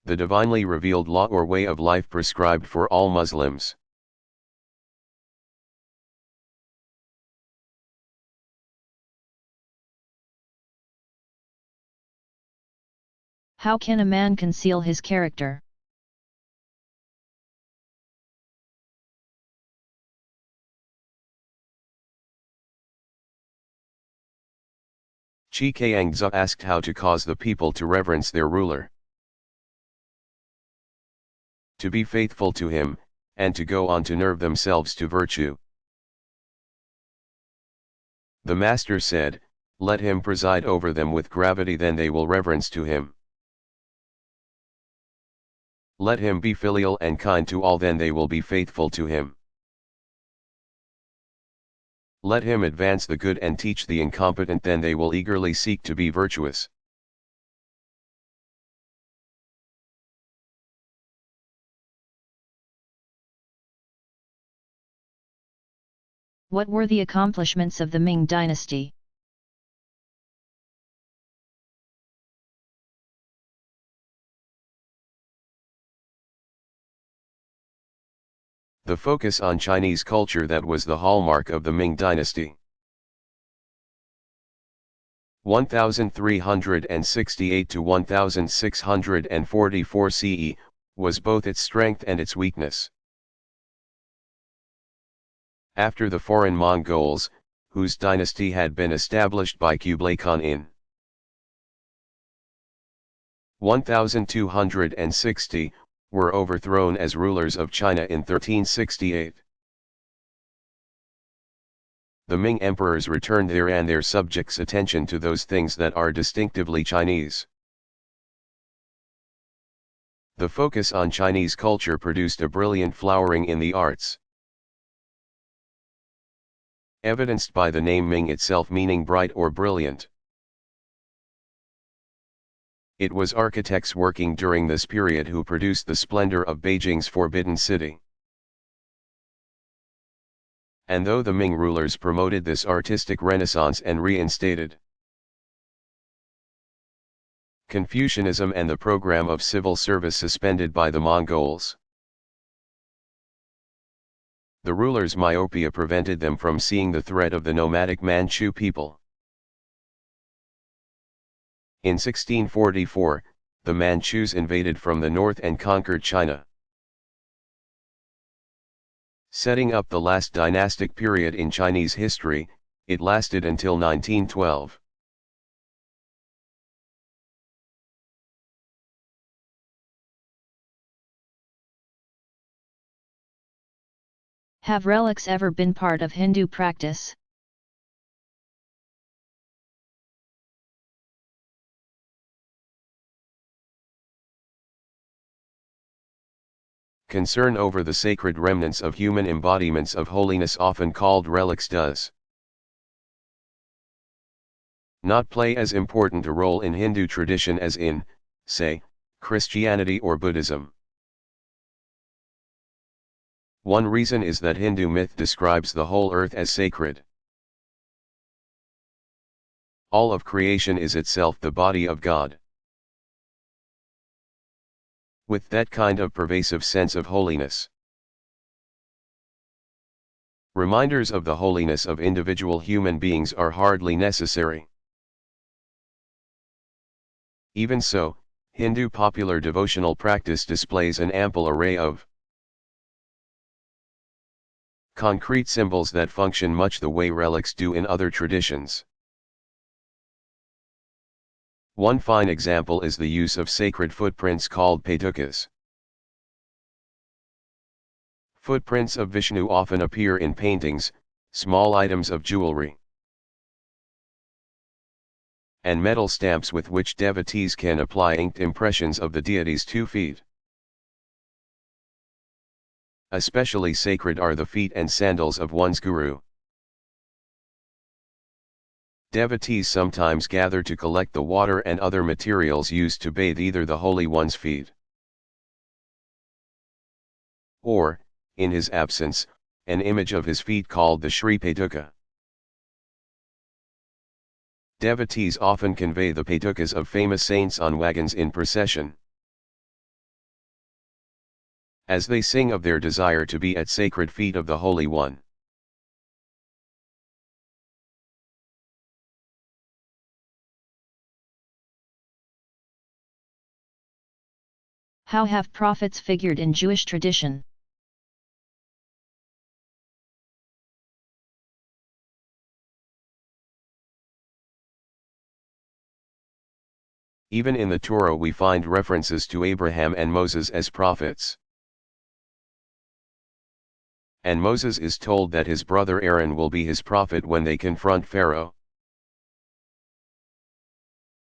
The divinely revealed law or way of life prescribed for all Muslims. How can a man conceal his character? Chi Kangza asked how to cause the people to reverence their ruler, to be faithful to him, and to go on to nerve themselves to virtue. The master said, "Let him preside over them with gravity, then they will reverence to him. Let him be filial and kind to all, then they will be faithful to him. Let him advance the good and teach the incompetent, then they will eagerly seek to be virtuous." What were the accomplishments of the Ming dynasty? The focus on Chinese culture that was the hallmark of the Ming dynasty. 1368 to 1644 CE, was both its strength and its weakness. After the foreign Mongols, whose dynasty had been established by Kublai Khan in 1260, were overthrown as rulers of China in 1368. The Ming emperors returned their and their subjects' attention to those things that are distinctively Chinese. The focus on Chinese culture produced a brilliant flowering in the arts, evidenced by the name Ming itself meaning bright or brilliant. It was architects working during this period who produced the splendor of Beijing's Forbidden City. And though the Ming rulers promoted this artistic renaissance and reinstated Confucianism and the program of civil service suspended by the Mongols, the rulers' myopia prevented them from seeing the threat of the nomadic Manchu people. In 1644, the Manchus invaded from the north and conquered China, setting up the last dynastic period in Chinese history. It lasted until 1912. Have relics ever been part of Hindu practice? Concern over the sacred remnants of human embodiments of holiness, often called relics, does not play as important a role in Hindu tradition as in, say, Christianity or Buddhism. One reason is that Hindu myth describes the whole earth as sacred. All of creation is itself the body of God. With that kind of pervasive sense of holiness, reminders of the holiness of individual human beings are hardly necessary. Even so, Hindu popular devotional practice displays an ample array of concrete symbols that function much the way relics do in other traditions. One fine example is the use of sacred footprints called petukas. Footprints of Vishnu often appear in paintings, small items of jewelry, and metal stamps with which devotees can apply inked impressions of the deity's 2 feet. Especially sacred are the feet and sandals of one's guru. Devotees sometimes gather to collect the water and other materials used to bathe either the Holy One's feet, or, in his absence, an image of his feet called the Sri Petuka. Devotees often convey the petukas of famous saints on wagons in procession. As they sing of their desire to be at sacred feet of the Holy One. How have prophets figured in Jewish tradition? Even in the Torah we find references to Abraham and Moses as prophets. And Moses is told that his brother Aaron will be his prophet when they confront Pharaoh.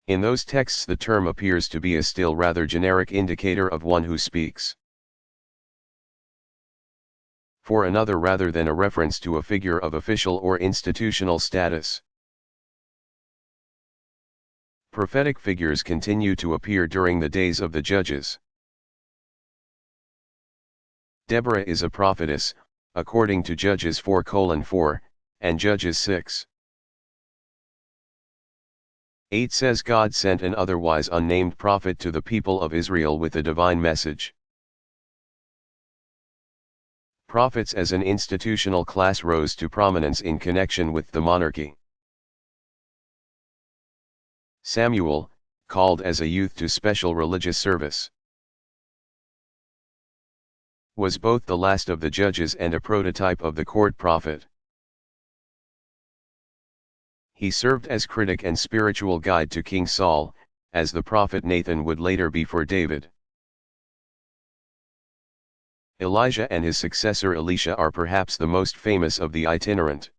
In those texts the term appears to be a still rather generic indicator of one who speaks for another rather than a reference to a figure of official or institutional status. Prophetic figures continue to appear during the days of the judges. Deborah is a prophetess, according to Judges 4:4, and Judges 6:8 says God sent an otherwise unnamed prophet to the people of Israel with a divine message. Prophets as an institutional class rose to prominence in connection with the monarchy. Samuel, called as a youth to special religious service, was both the last of the judges and a prototype of the court prophet. He served as critic and spiritual guide to King Saul, as the prophet Nathan would later be for David. Elijah and his successor Elisha are perhaps the most famous of the itinerant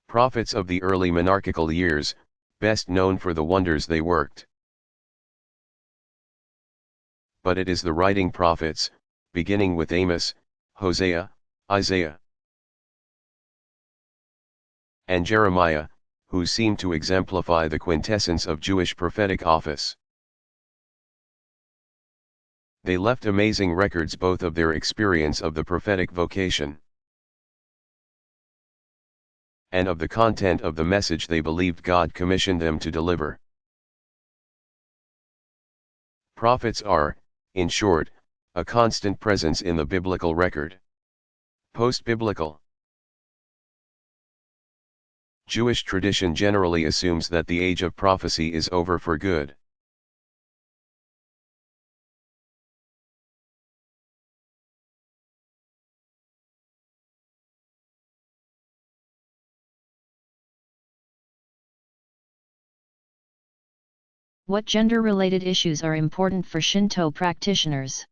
prophets of the early monarchical years, best known for the wonders they worked. But it is the writing prophets, beginning with Amos, Hosea, Isaiah, and Jeremiah, who seem to exemplify the quintessence of Jewish prophetic office. They left amazing records both of their experience of the prophetic vocation and of the content of the message they believed God commissioned them to deliver. Prophets are, in short, a constant presence in the biblical record. Post-biblical Jewish tradition generally assumes that the age of prophecy is over for good. What gender-related issues are important for Shinto practitioners?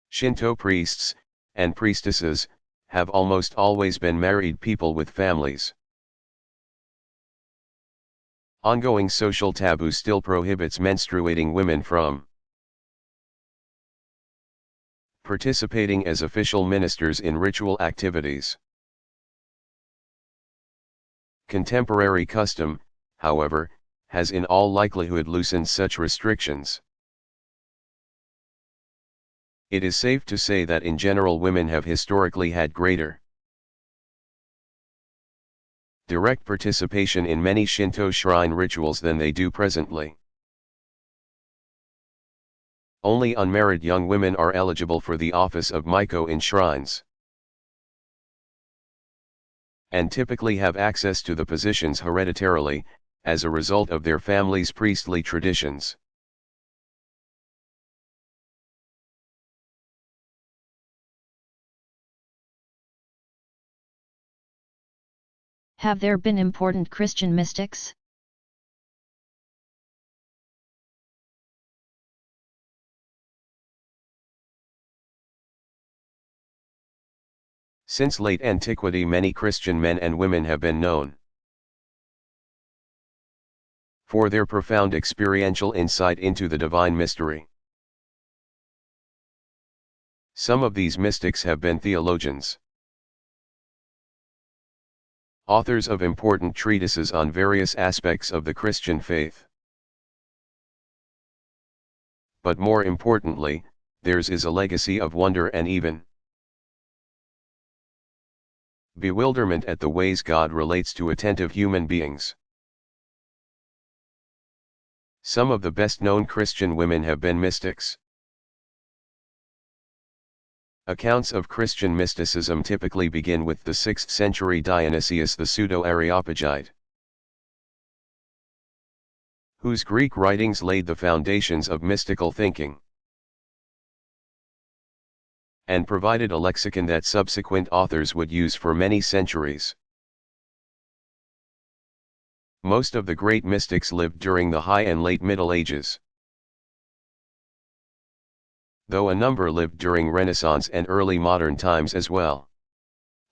Shinto priests, and priestesses, have almost always been married people with families. Ongoing social taboo still prohibits menstruating women from participating as official ministers in ritual activities. Contemporary custom, however, has in all likelihood loosened such restrictions. It is safe to say that in general women have historically had greater direct participation in many Shinto shrine rituals than they do presently. Only unmarried young women are eligible for the office of Miko in shrines, and typically have access to the positions hereditarily, as a result of their family's priestly traditions. Have there been important Christian mystics? Since late antiquity, many Christian men and women have been known for their profound experiential insight into the divine mystery. Some of these mystics have been theologians, authors of important treatises on various aspects of the Christian faith. But more importantly, theirs is a legacy of wonder and even bewilderment at the ways God relates to attentive human beings. Some of the best-known Christian women have been mystics. Accounts of Christian mysticism typically begin with the 6th century Dionysius the Pseudo-Areopagite, whose Greek writings laid the foundations of mystical thinking and provided a lexicon that subsequent authors would use for many centuries. Most of the great mystics lived during the High and Late Middle Ages, though a number lived during Renaissance and early modern times as well.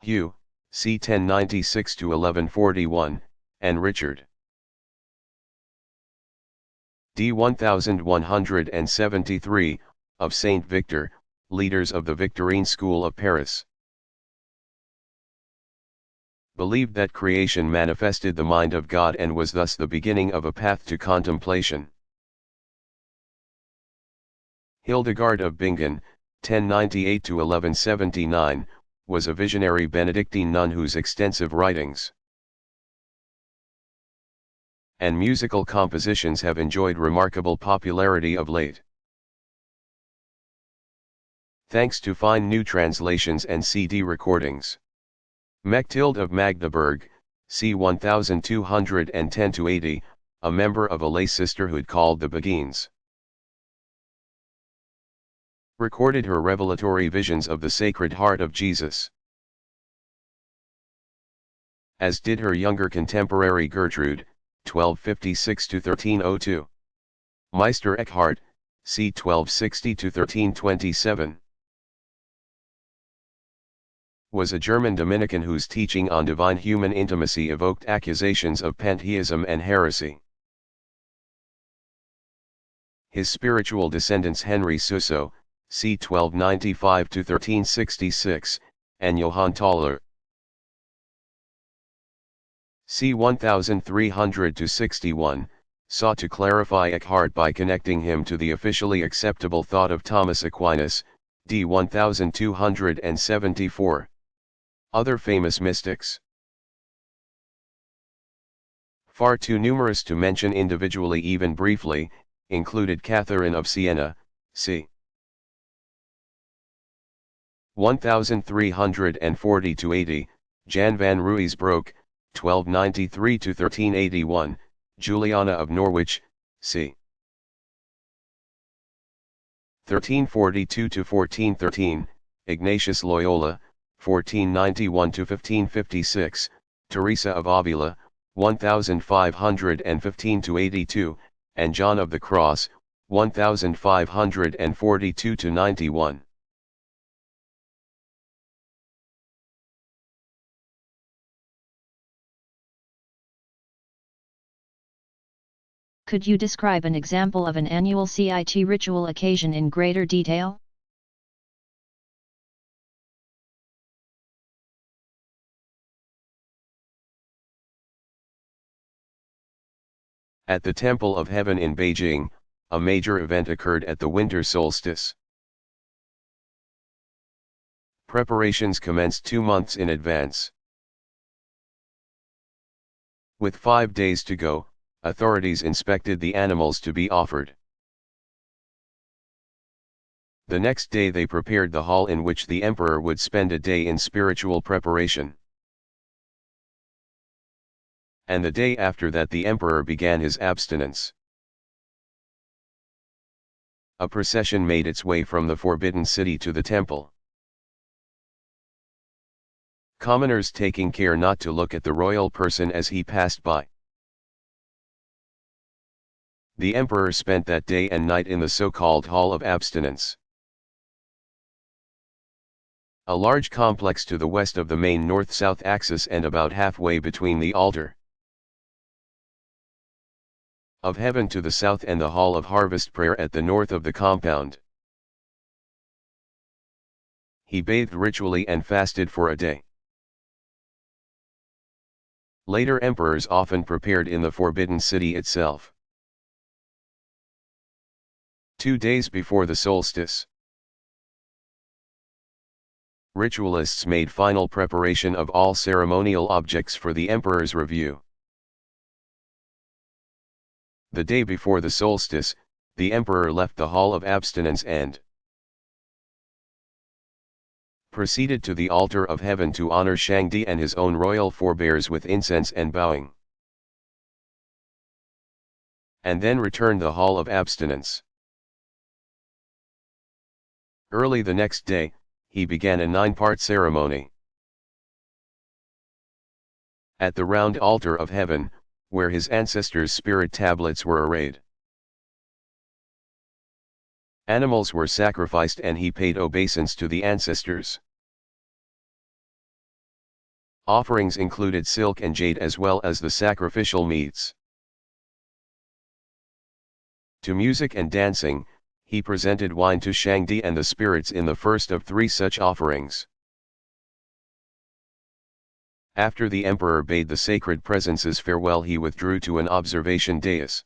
Hugh, c. 1096–1141, and Richard, d. 1173, of Saint Victor, leaders of the Victorine school of Paris, believed that creation manifested the mind of God and was thus the beginning of a path to contemplation. Hildegard of Bingen, 1098–1179, was a visionary Benedictine nun whose extensive writings and musical compositions have enjoyed remarkable popularity of late. Thanks to fine new translations and CD recordings. Mechtild of Magdeburg, c. 1210-80, a member of a lay sisterhood called the Beguines, recorded her revelatory visions of the Sacred Heart of Jesus, as did her younger contemporary Gertrude, 1256-1302. Meister Eckhart, c. 1260-1327. Was a German Dominican whose teaching on divine human intimacy evoked accusations of pantheism and heresy. His spiritual descendants Henry Suso, c. 1295-1366, and Johann Tauler, c. 1300-61, sought to clarify Eckhart by connecting him to the officially acceptable thought of Thomas Aquinas, d. 1274. Other famous mystics, far too numerous to mention individually even briefly, included Catherine of Siena, c. 1340-80, Jan van Ruysbroek, 1293-1381, Juliana of Norwich, c. 1342-1413, Ignatius Loyola, 1491-1556, Teresa of Avila, 1515-82, and John of the Cross, 1542-91. Could you describe an example of an annual CIT ritual occasion in greater detail? At the Temple of Heaven in Beijing, a major event occurred at the winter solstice. Preparations commenced 2 months in advance. With 5 days to go, authorities inspected the animals to be offered. The next day they prepared the hall in which the emperor would spend a day in spiritual preparation. And the day after that the emperor began his abstinence. A procession made its way from the Forbidden City to the temple. Commoners taking care not to look at the royal person as he passed by. The emperor spent that day and night in the so-called Hall of Abstinence, a large complex to the west of the main north-south axis and about halfway between the altar of heaven to the south and the hall of harvest prayer at the north of the compound. He bathed ritually and fasted for a day. Later emperors often prepared in the Forbidden City itself. 2 days before the solstice, ritualists made final preparation of all ceremonial objects for the emperor's review. The day before the solstice, the emperor left the Hall of Abstinence and proceeded to the altar of heaven to honor Shangdi and his own royal forebears with incense and bowing, and then returned the Hall of Abstinence. Early the next day, he began a 9-part ceremony at the round altar of heaven, where his ancestors' spirit tablets were arrayed. Animals were sacrificed and he paid obeisance to the ancestors. Offerings included silk and jade as well as the sacrificial meats. To music and dancing, he presented wine to Shangdi and the spirits in the first of 3 such offerings. After the emperor bade the sacred presences farewell, he withdrew to an observation dais,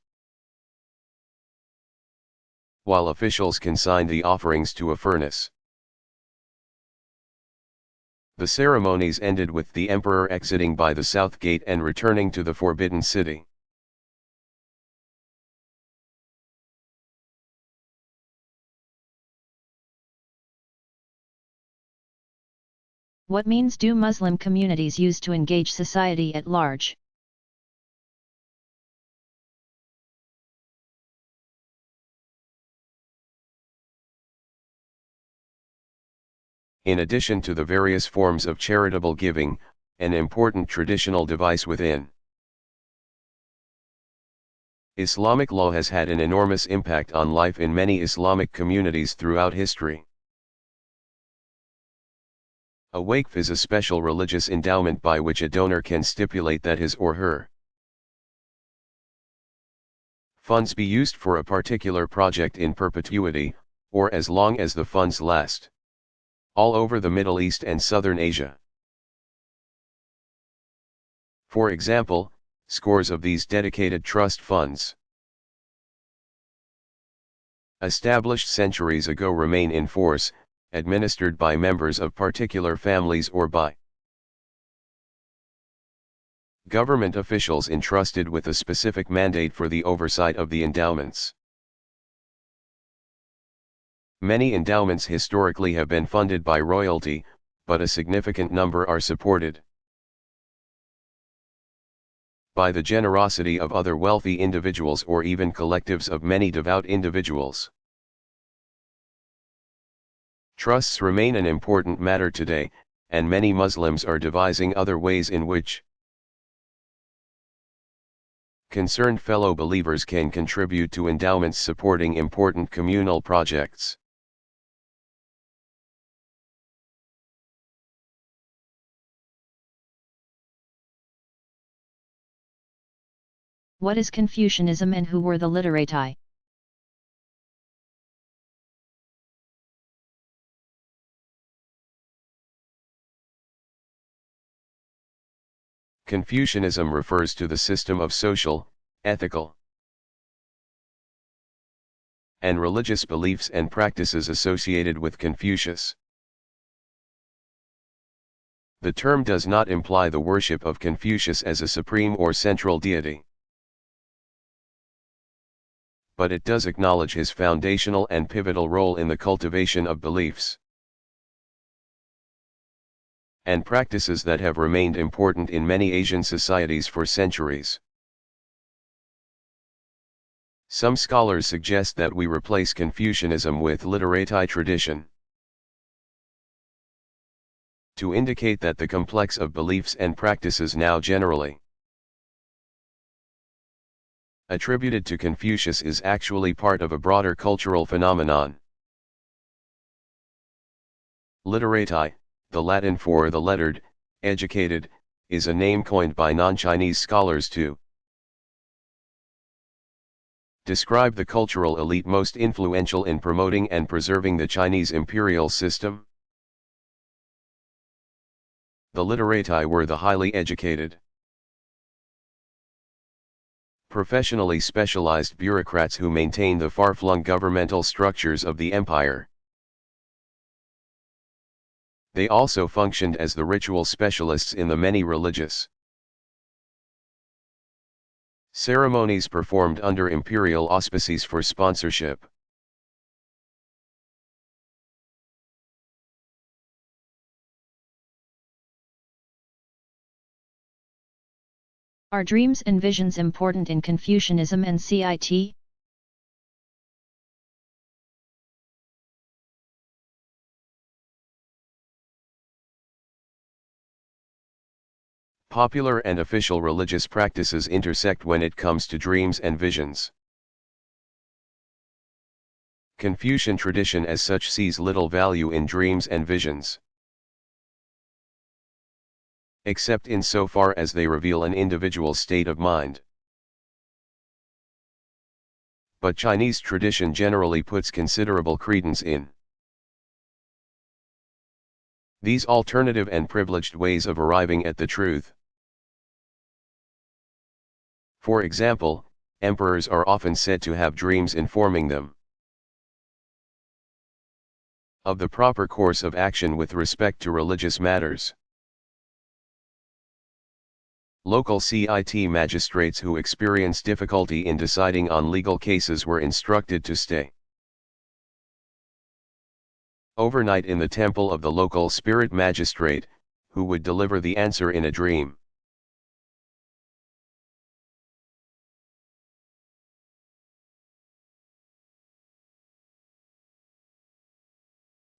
while officials consigned the offerings to a furnace. The ceremonies ended with the emperor exiting by the south gate and returning to the Forbidden City. What means do Muslim communities use to engage society at large? In addition to the various forms of charitable giving, an important traditional device within Islamic law has had an enormous impact on life in many Islamic communities throughout history. A waqf is a special religious endowment by which a donor can stipulate that his or her funds be used for a particular project in perpetuity, or as long as the funds last. All over the Middle East and Southern Asia. For example, scores of these dedicated trust funds, established centuries ago, remain in force, administered by members of particular families or by government officials entrusted with a specific mandate for the oversight of the endowments. Many endowments historically have been funded by royalty, but a significant number are supported by the generosity of other wealthy individuals or even collectives of many devout individuals. Trusts remain an important matter today, and many Muslims are devising other ways in which concerned fellow believers can contribute to endowments supporting important communal projects. What is Confucianism and who were the literati? Confucianism refers to the system of social, ethical, and religious beliefs and practices associated with Confucius. The term does not imply the worship of Confucius as a supreme or central deity, but it does acknowledge his foundational and pivotal role in the cultivation of beliefs and practices that have remained important in many Asian societies for centuries. Some scholars suggest that we replace Confucianism with literati tradition, to indicate that the complex of beliefs and practices now generally attributed to Confucius is actually part of a broader cultural phenomenon. Literati, the Latin for the lettered, educated, is a name coined by non-Chinese scholars to describe the cultural elite most influential in promoting and preserving the Chinese imperial system. The literati were the highly educated, professionally specialized bureaucrats who maintained the far-flung governmental structures of the empire. They also functioned as the ritual specialists in the many religious ceremonies performed under imperial auspices for sponsorship. Are dreams and visions important in Confucianism and CIT? Popular and official religious practices intersect when it comes to dreams and visions. Confucian tradition as such sees little value in dreams and visions, except insofar as they reveal an individual's state of mind. But Chinese tradition generally puts considerable credence in these alternative and privileged ways of arriving at the truth. For example, emperors are often said to have dreams informing them of the proper course of action with respect to religious matters. Local CIT magistrates who experience difficulty in deciding on legal cases were instructed to stay overnight in the temple of the local spirit magistrate, who would deliver the answer in a dream.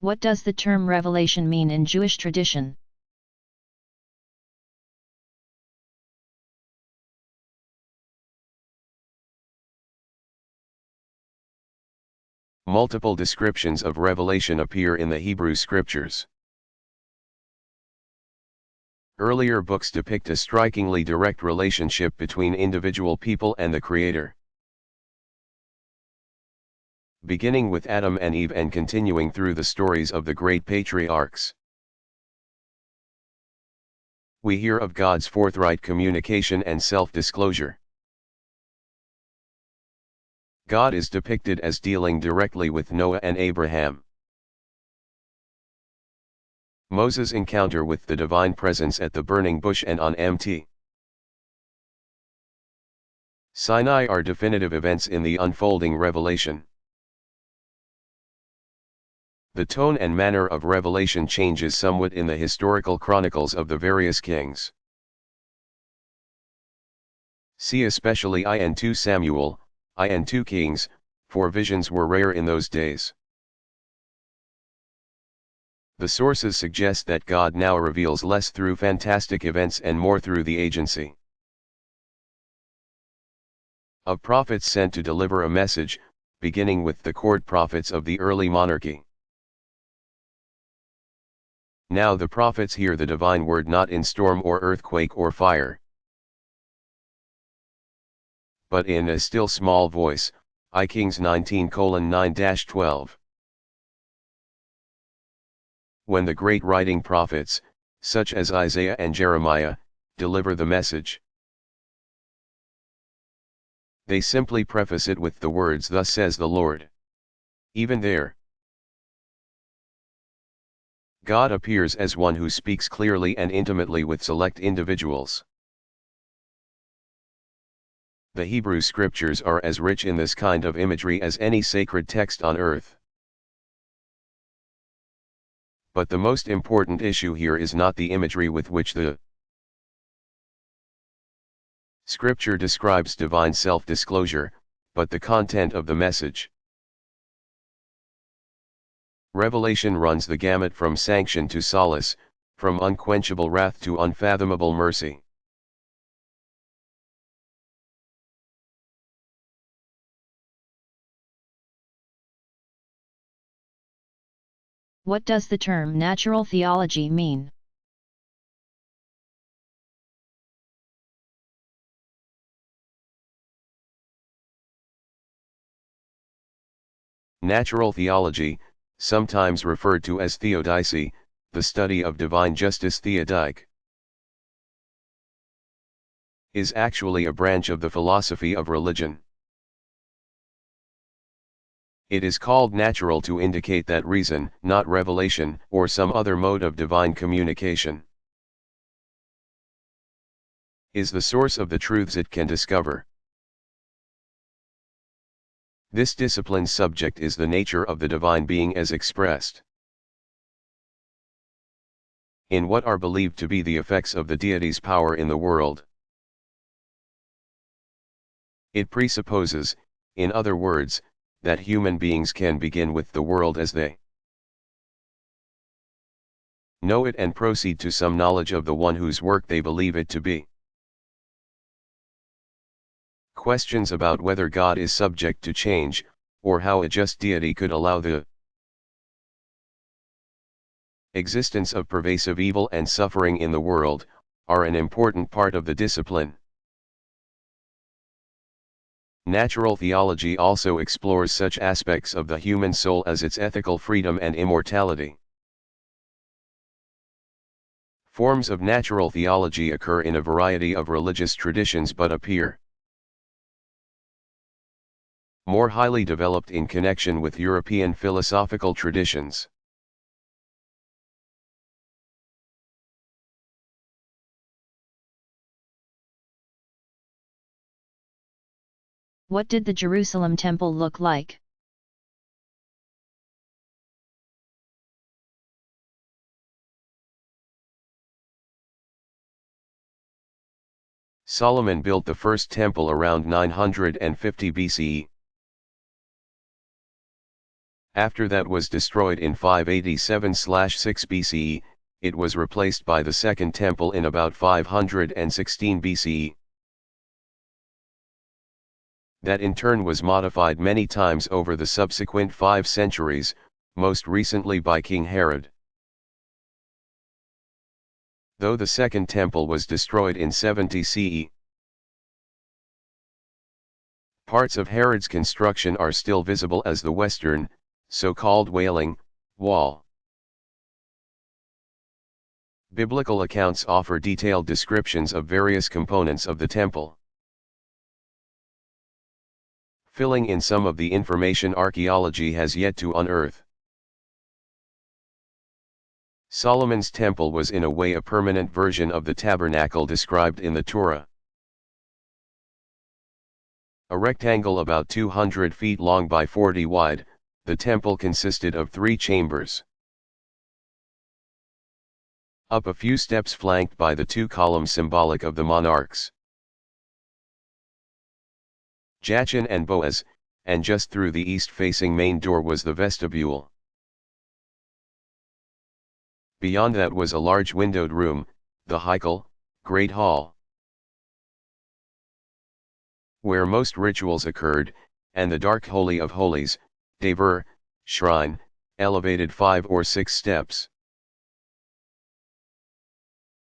What does the term revelation mean in Jewish tradition? Multiple descriptions of revelation appear in the Hebrew scriptures. Earlier books depict a strikingly direct relationship between individual people and the Creator. Beginning with Adam and Eve and continuing through the stories of the great patriarchs. We hear of God's forthright communication and self-disclosure. God is depicted as dealing directly with Noah and Abraham. Moses' encounter with the divine presence at the burning bush and on Mt. Sinai are definitive events in the unfolding revelation. The tone and manner of revelation changes somewhat in the historical chronicles of the various kings. See especially I and 2 Samuel, I and 2 Kings, for visions were rare in those days. The sources suggest that God now reveals less through fantastic events and more through the agency of prophets sent to deliver a message, beginning with the court prophets of the early monarchy. Now the prophets hear the divine word not in storm or earthquake or fire, but in a still small voice, I Kings 19:9-12. When the great writing prophets, such as Isaiah and Jeremiah, deliver the message, they simply preface it with the words, "Thus says the Lord." Even there, God appears as one who speaks clearly and intimately with select individuals. The Hebrew scriptures are as rich in this kind of imagery as any sacred text on earth. But the most important issue here is not the imagery with which the Scripture describes divine self-disclosure, but the content of the message. Revelation runs the gamut from sanction to solace, from unquenchable wrath to unfathomable mercy. What does the term natural theology mean? Natural theology, sometimes referred to as theodicy, the study of divine justice theodike, is actually a branch of the philosophy of religion. It is called natural to indicate that reason, not revelation, or some other mode of divine communication, is the source of the truths it can discover. This discipline's subject is the nature of the divine being as expressed in what are believed to be the effects of the deity's power in the world. It presupposes, in other words, that human beings can begin with the world as they know it and proceed to some knowledge of the one whose work they believe it to be. Questions about whether God is subject to change, or how a just deity could allow the existence of pervasive evil and suffering in the world, are an important part of the discipline. Natural theology also explores such aspects of the human soul as its ethical freedom and immortality. Forms of natural theology occur in a variety of religious traditions but appear more highly developed in connection with European philosophical traditions. What did the Jerusalem temple look like? Solomon built the first temple around 950 BCE. After that was destroyed in 587/6 BCE, it was replaced by the second temple in about 516 BCE. That in turn was modified many times over the subsequent 5 centuries, most recently by King Herod. Though the second temple was destroyed in 70 CE, parts of Herod's construction are still visible as the western, so-called Wailing, Wall. Biblical accounts offer detailed descriptions of various components of the temple. Filling in some of the information archaeology has yet to unearth. Solomon's temple was in a way a permanent version of the tabernacle described in the Torah. A rectangle about 200 feet long by 40 wide, the temple consisted of 3 chambers. Up a few steps flanked by the 2 columns symbolic of the monarchs, Jachin and Boaz, and just through the east-facing main door was the vestibule. Beyond that was a large windowed room, the Heikel, Great Hall, where most rituals occurred, and the dark Holy of Holies, Dever, shrine, elevated 5 or 6 steps,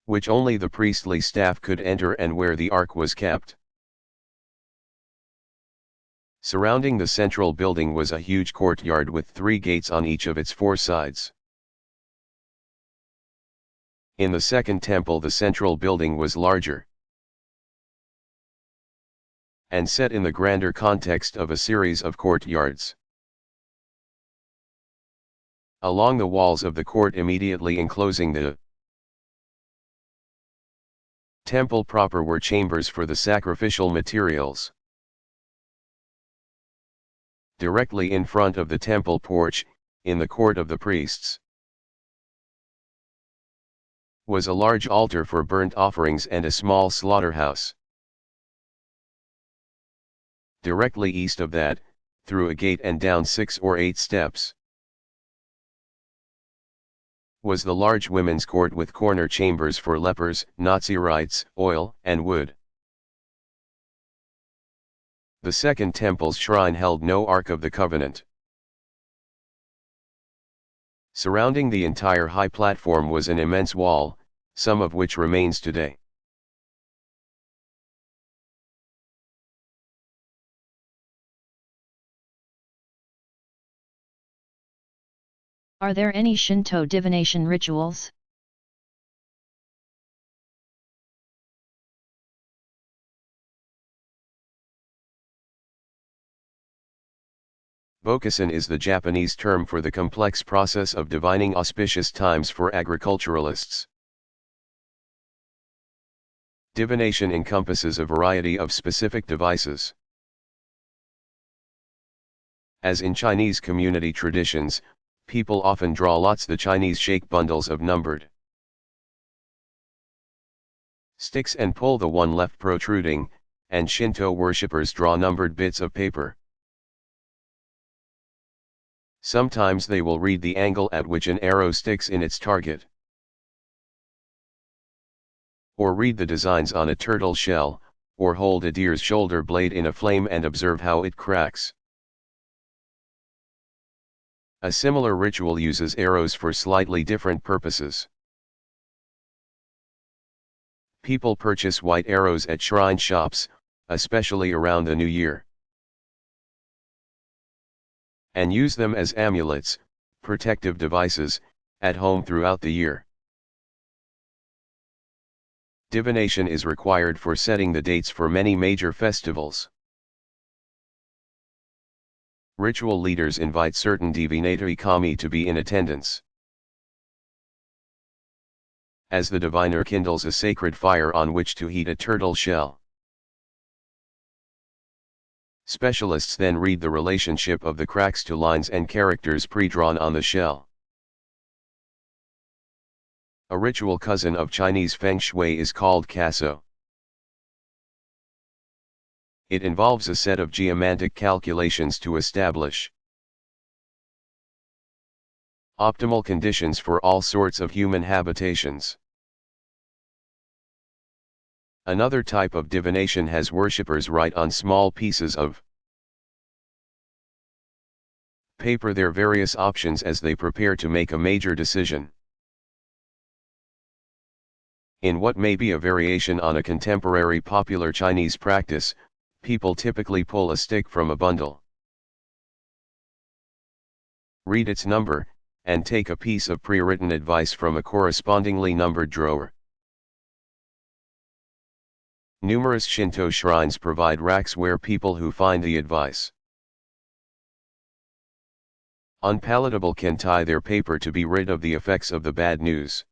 which only the priestly staff could enter and where the ark was kept. Surrounding the central building was a huge courtyard with 3 gates on each of its 4 sides. In the second temple the central building was larger, and set in the grander context of a series of courtyards. Along the walls of the court immediately enclosing the temple proper were chambers for the sacrificial materials. Directly in front of the temple porch, in the court of the priests, was a large altar for burnt offerings and a small slaughterhouse. Directly east of that, through a gate and down 6 or 8 steps, was the large women's court with corner chambers for lepers, Nazirites, oil, and wood. The second temple's shrine held no Ark of the Covenant. Surrounding the entire high platform was an immense wall, some of which remains today. Are there any Shinto divination rituals? Bokusen is the Japanese term for the complex process of divining auspicious times for agriculturalists. Divination encompasses a variety of specific devices. As in Chinese community traditions, people often draw lots, the Chinese shake bundles of numbered sticks and pull the one left protruding, and Shinto worshippers draw numbered bits of paper. Sometimes they will read the angle at which an arrow sticks in its target, or read the designs on a turtle shell, or hold a deer's shoulder blade in a flame and observe how it cracks. A similar ritual uses arrows for slightly different purposes. People purchase white arrows at shrine shops, especially around the New Year, and use them as amulets, protective devices, at home throughout the year. Divination is required for setting the dates for many major festivals. Ritual leaders invite certain divinatory kami to be in attendance. As the diviner kindles a sacred fire on which to heat a turtle shell, specialists then read the relationship of the cracks to lines and characters pre-drawn on the shell. A ritual cousin of Chinese Feng Shui is called Kaso. It involves a set of geomantic calculations to establish optimal conditions for all sorts of human habitations. Another type of divination has worshippers write on small pieces of paper their various options as they prepare to make a major decision. In what may be a variation on a contemporary popular Chinese practice, people typically pull a stick from a bundle, read its number, and take a piece of pre-written advice from a correspondingly numbered drawer. Numerous Shinto shrines provide racks where people who find the advice unpalatable can tie their paper to be rid of the effects of the bad news.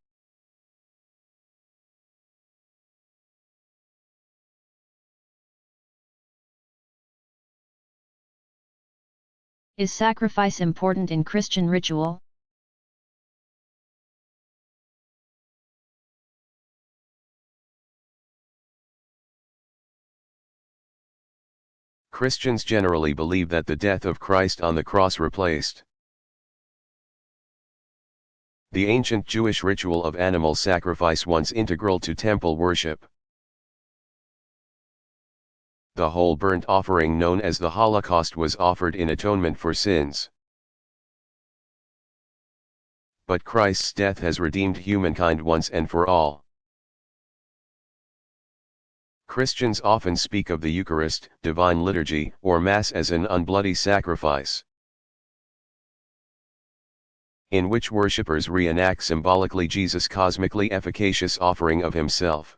Is sacrifice important in Christian ritual? Christians generally believe that the death of Christ on the cross replaced the ancient Jewish ritual of animal sacrifice once integral to temple worship. The whole burnt offering known as the Holocaust was offered in atonement for sins. But Christ's death has redeemed humankind once and for all. Christians often speak of the Eucharist, divine liturgy, or Mass as an unbloody sacrifice, in which worshippers reenact symbolically Jesus' cosmically efficacious offering of himself.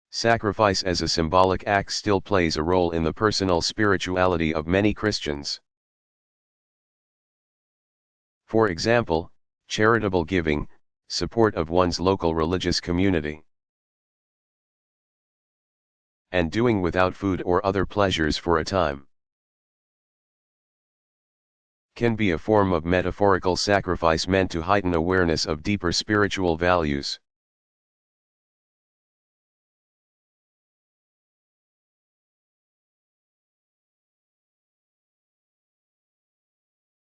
Sacrifice as a symbolic act still plays a role in the personal spirituality of many Christians. For example, charitable giving, support of one's local religious community, and doing without food or other pleasures for a time can be a form of metaphorical sacrifice meant to heighten awareness of deeper spiritual values.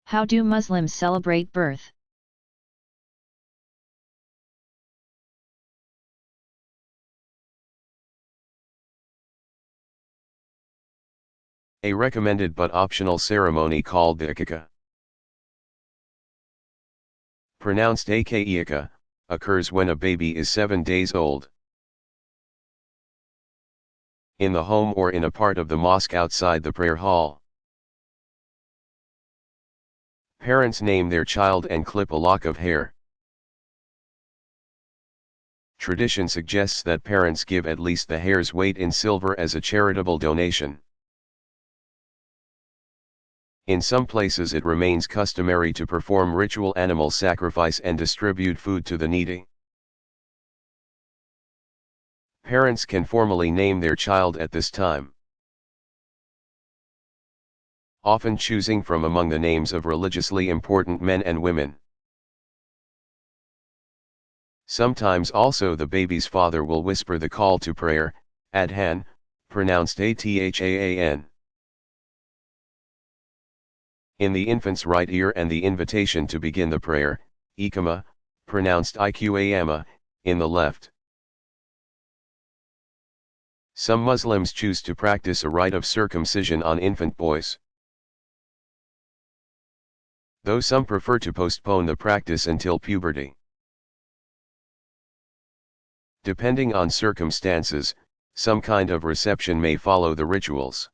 How do Muslims celebrate birth? A recommended but optional ceremony called the Aqiqah, pronounced Aqiqah, occurs when a baby is 7 days old. In the home or in a part of the mosque outside the prayer hall, parents name their child and clip a lock of hair. Tradition suggests that parents give at least the hair's weight in silver as a charitable donation. In some places it remains customary to perform ritual animal sacrifice and distribute food to the needy. Parents can formally name their child at this time, often choosing from among the names of religiously important men and women. Sometimes also the baby's father will whisper the call to prayer, adhan, pronounced athaan, in the infant's right ear, and the invitation to begin the prayer, iqama, pronounced iqama, in the left. Some Muslims choose to practice a rite of circumcision on infant boys, though some prefer to postpone the practice until puberty. Depending on circumstances, some kind of reception may follow the rituals.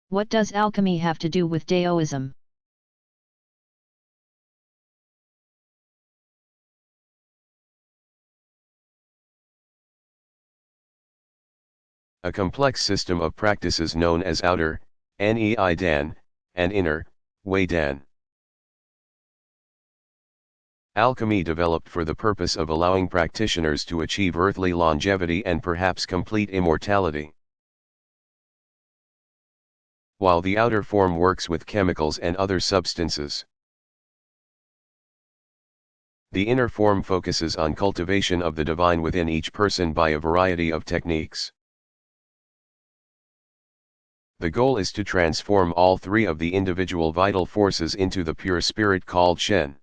What does alchemy have to do with Daoism? A complex system of practices known as outer, Nei-Dan, and inner, Wei-Dan. Alchemy developed for the purpose of allowing practitioners to achieve earthly longevity and perhaps complete immortality. while the outer form works with chemicals and other substances. The inner form focuses on cultivation of the divine within each person by a variety of techniques. The goal is to transform all three of the individual vital forces into the pure spirit called Shen.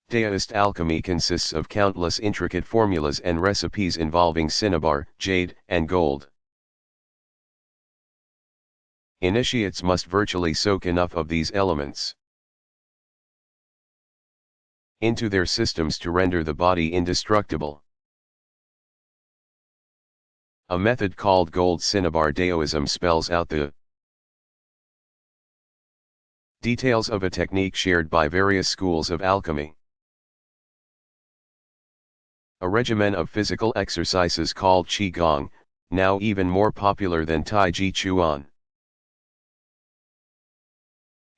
Daoist alchemy consists of countless intricate formulas and recipes involving cinnabar, jade, and gold. Initiates must virtually soak enough of these elements into their systems to render the body indestructible. A method called gold cinnabar Daoism spells out the details of a technique shared by various schools of alchemy. A regimen of physical exercises called Qigong, now even more popular than Tai Chi Chuan,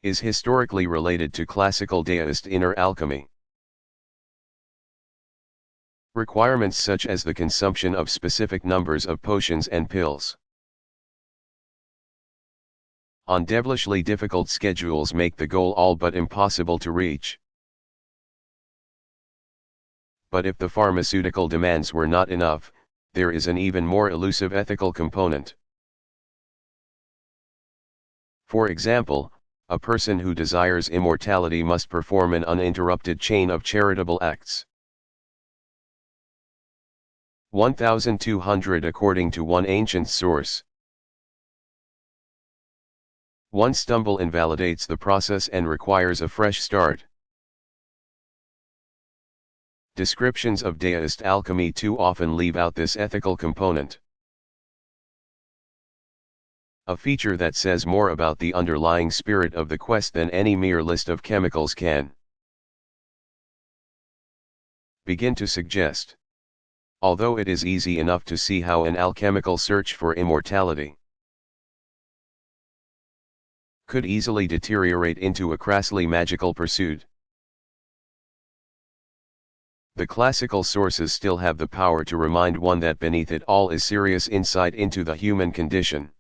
is historically related to classical Daoist inner alchemy. Requirements such as the consumption of specific numbers of potions and pills on devilishly difficult schedules make the goal all but impossible to reach. But if the pharmaceutical demands were not enough, there is an even more elusive ethical component. For example, a person who desires immortality must perform an uninterrupted chain of charitable acts. 1200 according to one ancient source. One stumble invalidates the process and requires a fresh start. Descriptions of Daoist alchemy too often leave out this ethical component. A feature that says more about the underlying spirit of the quest than any mere list of chemicals can begin to suggest. Although it is easy enough to see how an alchemical search for immortality could easily deteriorate into a crassly magical pursuit, the classical sources still have the power to remind one that beneath it all is serious insight into the human condition.